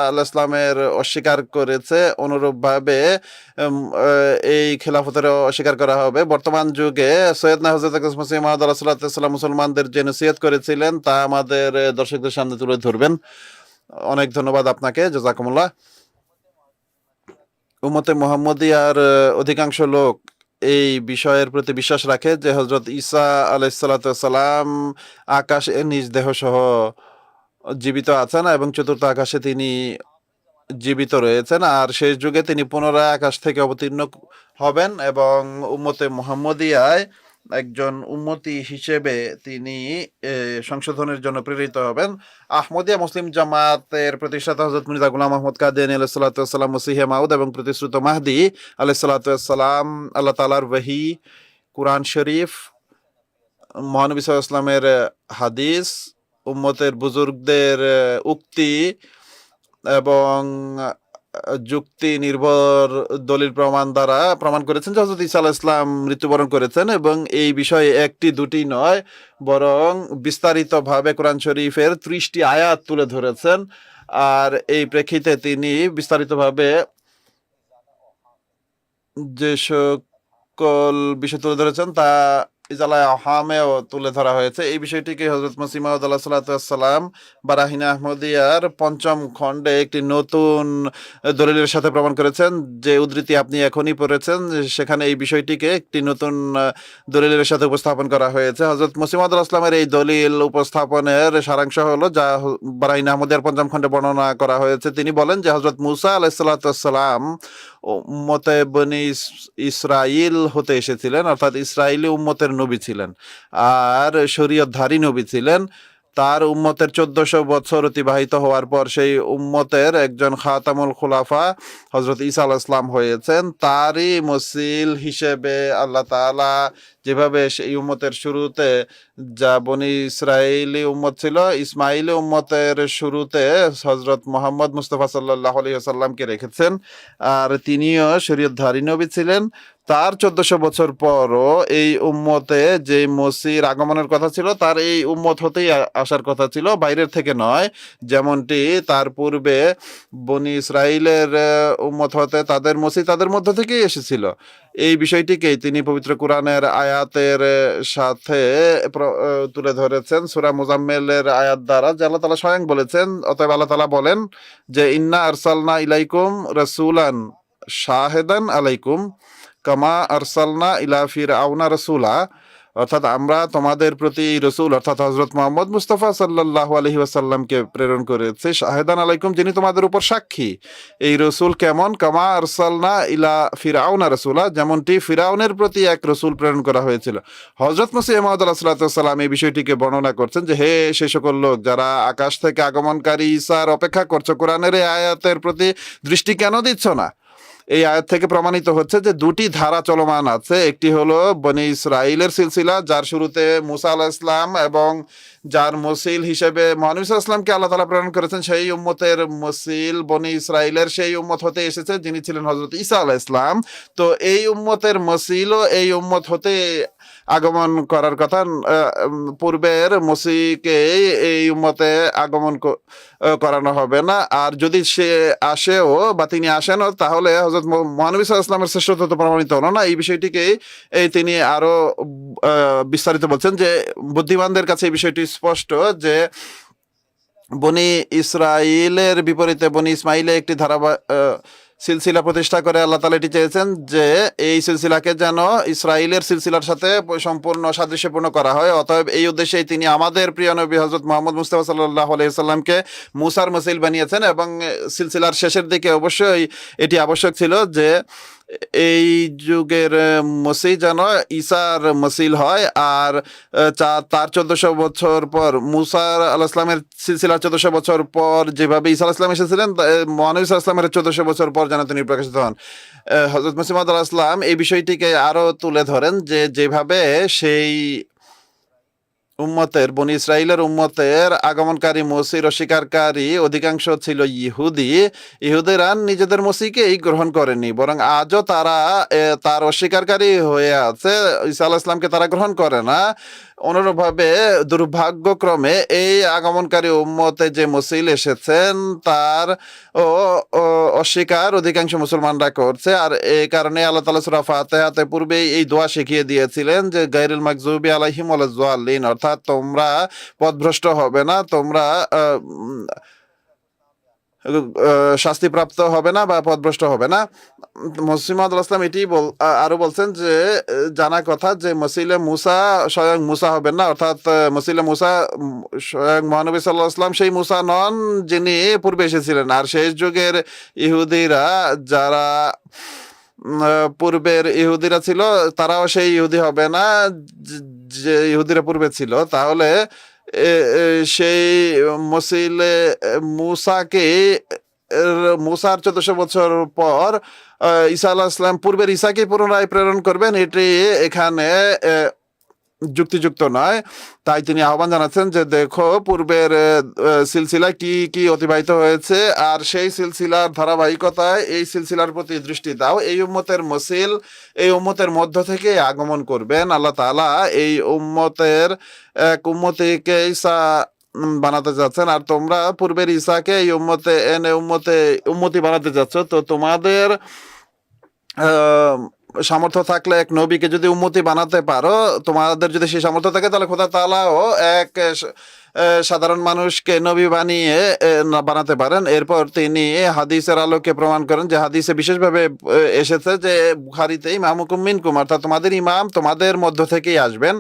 D: আলাইহিস সালামের অস্বীকার করেছে, অনুরূপভাবে এই খিলাফতের অস্বীকার করা হবে। বর্তমান যুগে সৈয়দনা হযরত আকরাম মসিহ মাউদ আলাইহিস সালাতু ওয়াস সালাম মুসলমানদের যে নসিহত করেছিলেন তা আমাদের দর্শকদের সামনে তুলে ধরবেন। অনেক ধন্যবাদ আপনাকে, জাযাকুমুল্লাহ। উম্মতে মুহাম্মদিয়ার অধিকাংশ লোক এই বিষয়ের প্রতি বিশ্বাস রাখে যে হযরত ঈসা আলাইহিস সালাতু ওয়াস সালাম আকাশে নিজ দেহ সহ জীবিত আছেন এবং চতুর্থ আকাশে তিনি জীবিত রয়েছেন, আর শেষ যুগে তিনি পুনরায় আকাশ থেকে অবতীর্ণ হবেন এবং উম্মতে মুহাম্মদিয়ায় একজন উম্মতি হিসেবে তিনি সংশোধনের জন্য প্রেরিত হবেন। আহমদিয়া মুসলিম জামাতের প্রতিষ্ঠাতা হযরত মির্জা গোলাম আহমদ কাদিয়ানী আলাইহিস সালাতু ওয়াস সালাম মসিহে মাউদ এবং প্রতিশ্রুত মাহদি আলাইহিস সালাতু ওয়াস সালাম, আল্লাহ তাআলার ওহী, কুরআন শরীফ, মহানবী সাল্লাল্লাহু আলাইহি ওয়াসাল্লামের হাদিস, উম্মতের বুজুর্গদের উক্তি এবং যুক্তি নির্ভর দলিল প্রমাণ দ্বারা প্রমাণ করেছেন যে হযরত ঈসা আলাইহিস সালাম মৃত্যুবরণ করেছেন, এবং এই বিষয়ে একটি দুটি নয় বরং বিস্তারিতভাবে কোরআন শরীফের 30টি আয়াত তুলে ধরেছেন। আর এই প্রেক্ষিতে তিনি বিস্তারিতভাবে যে সকল বিষয় তুলে ধরেছেন তা ইজালায়ে আহকামেও তুলে ধরা হয়েছে। এই বিষয়টিকে হযরত মসিহ মাউদ আলাইহিস সালাতু ওয়াস সালাম বারাহিনে আহমদিয়ার ৫ম খণ্ডে একটি নতুন দলিলের সাথে প্রমাণ করেছেন। যে উদ্ধৃতি আপনি এখনই পড়েছেন সেখানে এই বিষয়টিকে একটি নতুন দলিলের সাথে উপস্থাপন করা হয়েছে। হযরত মসিহ মাউদ আলাইহিস সালামের এই দলিল উপস্থাপনের সারাংশ হলো যা বারাহিনে আহমদিয়ার ৫ম খণ্ডে বর্ণনা করা হয়েছে। তিনি বলেন যে হযরত মূসা আলাইহিস সালাতু ওয়াস সালাম উম্মতে বনি ইসরাইল হতে এসেছিলেন, অর্থাৎ ইসরাইলি উম্মতের নবী ছিলেন আর শরীয়তধারী নবী ছিলেন। তার উম্মতের 1400 বছর অতিবাহিত হওয়ার পর সেই উম্মতের একজন খাতামুল খুলাফা হযরত ঈসা আলাইহিস সালাম হয়েছেন। তারই মসিল হিসেবে আল্লাহ তাআলা যেভাবে সেই উম্মতের শুরুতে যা বনি ইসরাইলি উম্মত ছিল, ইসমাইলি উম্মতের শুরুতে হযরত মুহাম্মদ মুস্তাফা সাল্লাল্লাহু আলাইহি ওয়াসাল্লামকে রেখেছেন, আর তিনিও শরীয়তধারী নবী ছিলেন। তার 1400 বছর পরও এই উম্মতে যে মসির আগমনের কথা ছিল তার এই উম্মত হতেই আসার কথা ছিল, বাইরের থেকে নয়, যেমনটি তার পূর্বে বনি ইসরাইলের উম্মত হতে তাদের মসি তাদের মধ্য থেকেই এসেছিল। এই বিষয়টিকেই তিনি পবিত্র কোরআনের আয়াতের সাথে তুলে ধরেছেন সূরা মুজাম্মিলের আয়াত দ্বারা, যে আল্লাহ তাআলা স্বয়ং বলেছেন। অতএব আল্লাহ তাআলা বলেন যে ইন্না আরসালনা ইলাইকুম রাসূলান শাহিদান আলাইকুম কামা আরসালনা ইলা ফিরআউনা রাসূলা, অর্থাৎ আমরা তোমাদের প্রতি রসুল অর্থাৎ হযরত মুহাম্মদ মুস্তাফা সাল্লাল্লাহু আলাইহি ওয়াসাল্লামকে প্রেরণ করেছি শাহিদান আলাইকুম, যিনি তোমাদের উপর সাক্ষী। এই রসুল কেমন? কামা আরসালনা ইলা ফিরআউনা রাসূলা, যেমনটি ফিরআউনের প্রতি এক রসুল প্রেরণ করা হয়েছিল। হযরত মসিহ মাউদ আলাইহিস সালাতু ওয়াস সালাম এই বিষয়টিকে বর্ণনা করছেন যে হে সেই সকল লোক যারা আকাশ থেকে আগমনকারী ঈসার অপেক্ষা করছো, কোরআনের এই আয়াতের প্রতি দৃষ্টি কেন দিচ্ছ না? এই আয়াত থেকে প্রমাণিত হচ্ছে যে দুটি ধারা চলমান আছে। একটি হলো বনি ইসরাইলের সিলসিলা, যার শুরুতে মুসা আলাইহিস সালাম এবং যার মসিল হিসেবে মহানবী সাল্লাল্লাহু আলাইহি ওয়াসাল্লামকে আল্লাহ তাআলা প্রেরণ করেছেন, সেই উম্মতের মসিল বনি ইসরাইলের সেই উম্মত হতে এসেছে যিনি ছিলেন হযরত ঈসা আলাইহিস সালাম। তো এই উম্মতের মসিলও এই উম্মত হতে আগমন করার কথা, পূর্বের মসিকে এই উম্মতে আগমন করানো হবে না। আর যদি সে আসেও বা তিনি আসেনও তাহলে হযরত মহানবী সাল্লাল্লাহু আলাইহি ওয়াসাল্লামের শ্রেষ্ঠত্ব তো প্রমাণিত হলো না। এই বিষয়টিকে তিনি আরো বিস্তারিত বলছেন যে বুদ্ধিমানদের কাছে এই বিষয়টি স্পষ্ট যে বনি ইসরাইলের বিপরীতে বনি ইসমাইলে একটি সিলসিলা প্রতিষ্ঠা করে আল্লাহ তাআলা এটি চেয়েছেন যে এই সিলসিলাকে যেন ইসরাইলের সিলসিলার সাথে সম্পূর্ণ সাদৃশ্যপূর্ণ করা হয়। অতএব এই উদ্দেশ্যেই তিনি আমাদের প্রিয় নবী হযরত মুহাম্মদ মুস্তাফা সাল্লাল্লাহু আলাইহি ওয়াসাল্লামকে মুসার মসিল বানিয়েছেন, এবং সিলসিলার শেষের দিকে অবশ্যই এটি আবশ্যক ছিল যে এই যুগের মসিহ যেন ঈসার মসিল হয়। আর তার 1400 বছর পর মুসা আলাইহিস সালামের সিলসিলার 1400 বছর পর যেভাবে ঈসা আলাইহিস সালাম এসেছিলেন, মহানবী সাল্লাল্লাহু আলাইহি ওয়াসাল্লামের 1400 বছর পর যেন তিনি প্রকাশিত হন। হযরত মসিহ মাউদ আলাইহিস সালাম এই বিষয়টিকে আরো তুলে ধরেন যে যেভাবে সেই উম্মতের বনি ইসরাইলের উম্মতের আগমনকারী মসির অস্বীকারী অধিকাংশ ছিল ইহুদি। ইহুদিরা নিজেদের মসিকেই গ্রহণ করেনি, বরং আজও তারা তার অস্বীকারী হয়ে আছে। ঈসা আলাইহিস সালামকে তারা গ্রহণ করে না। অনুরূপভাবে দুর্ভাগ্যক্রমে এই আগমনকারী উম্মতে যে মসিল এসেছেন তার ও অস্বীকার অধিকাংশ মুসলমানরা করছে। আর এই কারণে আল্লাহ তাআলা সূরা ফাতিহাতে পূর্বেই এই দোয়া শিখিয়ে দিয়েছিলেন যে গায়রুল মাগযুবি আলাইহিম ওয়ালাজ যালিন, অর্থাৎ তোমরা পথভ্রষ্ট হবে না, তোমরা শাস্তিপ্রাপ্ত হবে না বা পথভ্রষ্ট হবে না। মসিহ মাউদ আলাইহিস সালাম এটি আরো বলছেন যে জানা কথা যে মসিলে মুসা স্বয়ং মুসা হবেন না, অর্থাৎ মসিলে মুসা স্বয়ং মহানবী সাল্লাল্লাহু আলাইহি ওয়াসাল্লাম সেই মুসা নন যিনি পূর্বে এসেছিলেন। আর শেষ যুগের ইহুদিরা যারা পূর্বের ইহুদিরা ছিল তারাও সেই ইহুদি হবে না যে ইহুদিরা পূর্বে ছিল। তাহলে সেই মসিলে মুসাকে মুসার 1400 বছর পর ঈসা আলাইহিস সালাম পূর্বের ঈসাকে পুনরায় প্রেরণ করবেন, এটি এখানে যুক্তিযুক্ত নয়। তাই তিনি আহ্বান জানাচ্ছেন যে দেখো পূর্বের সিলসিলা কি কি অতিবাহিত হয়েছে, আর সেই সিলসিলার ধারাবাহিকতায় এই সিলসিলার প্রতি দৃষ্টি দাও। এই উম্মতের মসিল এই উম্মতের মধ্য থেকে আগমন করবেন। আল্লাহ তাআলা এই উম্মতের এক উম্মতিকে ঈসা বানাতে যাচ্ছেন, আর তোমরা পূর্বের ঈসাকে এই উম্মতে এনে উম্মতি বানাতে যাচ্ছ। তো তোমাদের সামর্থ্য থাকলে এক নবীকে যদি উম্মতি বানাতে পারো, তোমাদের যদি সেই সামর্থ্য থাকে, তাহলে খোদা তাআলাও এক সাধারণ মানুষকে নবী বানিয়ে বানাতে পারেন। এরপর তিনি হাদিসের আলোকে প্রমাণ করেন যে হাদিসে বিশেষভাবে এসেছে যে বুখারীতে ইমামুকুম মিনকুম, অর্থাৎ তোমাদের ইমাম তোমাদের মধ্য থেকেই আসবেন।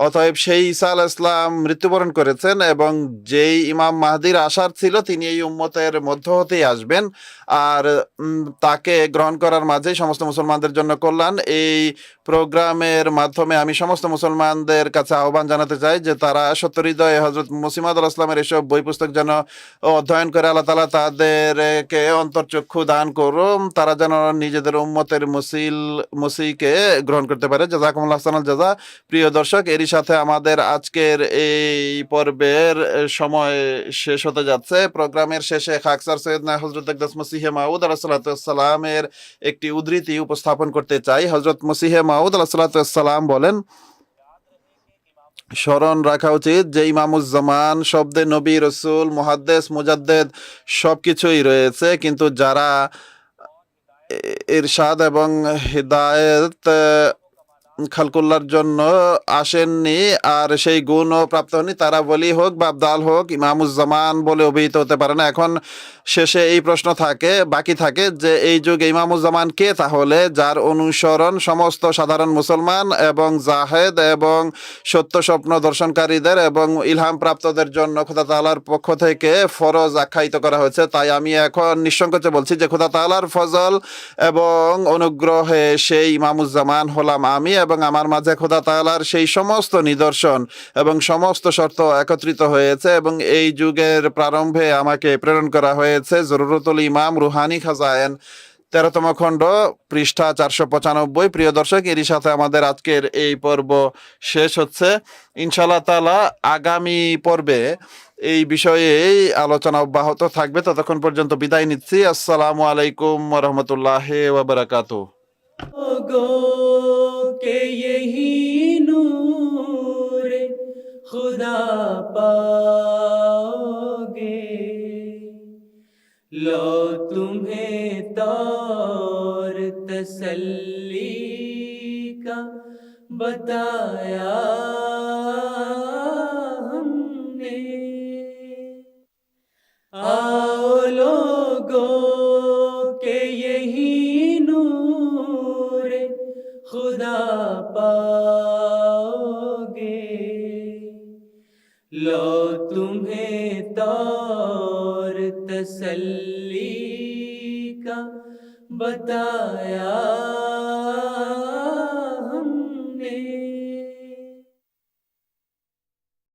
D: অতএব সেই ঈসা আলাইহিস সালাম মৃত্যুবরণ করেছেন এবং যেই ইমাম মাহদির আসার ছিল তিনি এই উম্মতের মধ্য হতেই আসবেন, আর তাকে গ্রহণ করার মাঝেই সমস্ত মুসলমানদের জন্য কল্যাণ। এই প্রোগ্রামের মাধ্যমে আমি সমস্ত মুসলমানদের কাছে আহ্বান জানাতে চাই যে তারা সত্যহৃদয়ে হযরত মসিহ মাউদ আলাইহিস সালামের এসব বই পুস্তক যেন অধ্যয়ন করে আল্লাহ তাআলা তাদেরকে অন্তর্চক্ষু দান করুন, তারা যেন নিজেদের উম্মতের মসিহকে গ্রহণ করতে পারে। জাযাকুমুল্লাহু আহসানাল জাযা। প্রিয় দর্শক, এরই সাথে আমাদের আজকের এই পর্বের সময় শেষ হতে যাচ্ছে। প্রোগ্রামের শেষে খাকসার সৈয়দনা হযরত আকদাস মসিহ মাউদ আলাইহিস সালামের একটি উদ্ধৃতি উপস্থাপন করতে চাই। হযরত মসিহ মাউদ আলাইহিস সালাম বলেন, স্মরণ রাখা উচিত যে ইমামুজ্জামান শব্দে নবী, রসুল, মুহাদ্দিস, মুজাদ্দিদ সবকিছুই রয়েছে, কিন্তু যারা ইরশাদ এবং হিদায়াত খালকুল্লার জন্য আসেননি আর সেই গুণও প্রাপ্ত হননি, তারা বলি হোক বা আবদাল হোক ইমামুজ্জামান বলে অভিহিত হতে পারে না। এখন শেষে এই প্রশ্ন বাকি থাকে যে এই যুগে ইমামুজ্জামান কে? তাহলে যার অনুসরণ সমস্ত সাধারণ মুসলমান এবং জাহেদ এবং সত্য স্বপ্ন দর্শনকারীদের এবং ইলহাম প্রাপ্তদের জন্য খোদা তাআলার পক্ষ থেকে ফরজ আখ্যায়িত করা হয়েছে। তাই আমি এখন নিঃসংকোচে বলছি যে খোদা তাআলার ফজল এবং অনুগ্রহে সেই ইমামুজ্জামান হলাম আমি, এবং আমার মাঝে খোদা তাআলার সেই সমস্ত নিদর্শন এবং সমস্ত শর্ত একত্রিত হয়েছে, এবং এই যুগের প্রারম্ভে আমাকে প্রেরণ করা হয়েছে জরুরতুল ইমাম রুহানি খাজায়েন 13তম খণ্ড পৃষ্ঠা 495। প্রিয় দর্শক, এরই সাথে আমাদের আজকের এই পর্ব শেষ হচ্ছে। ইনশাআল্লাহ তাআলা আগামী পর্বে এই বিষয়ে আলোচনা অব্যাহত থাকবে। ততক্ষণ পর্যন্ত বিদায় নিচ্ছি। আসসালামু আলাইকুম ওয়া রাহমাতুল্লাহি ওয়া বারাকাতুহু।
A: लोगों के यही नूर खुदा पाओगे, लो तुम्हें तौर तसल्ली का बताया हमने। आओ लोगों के यही खुदा पाओगे, लो तुम्हें तौर तसल्ली का बताया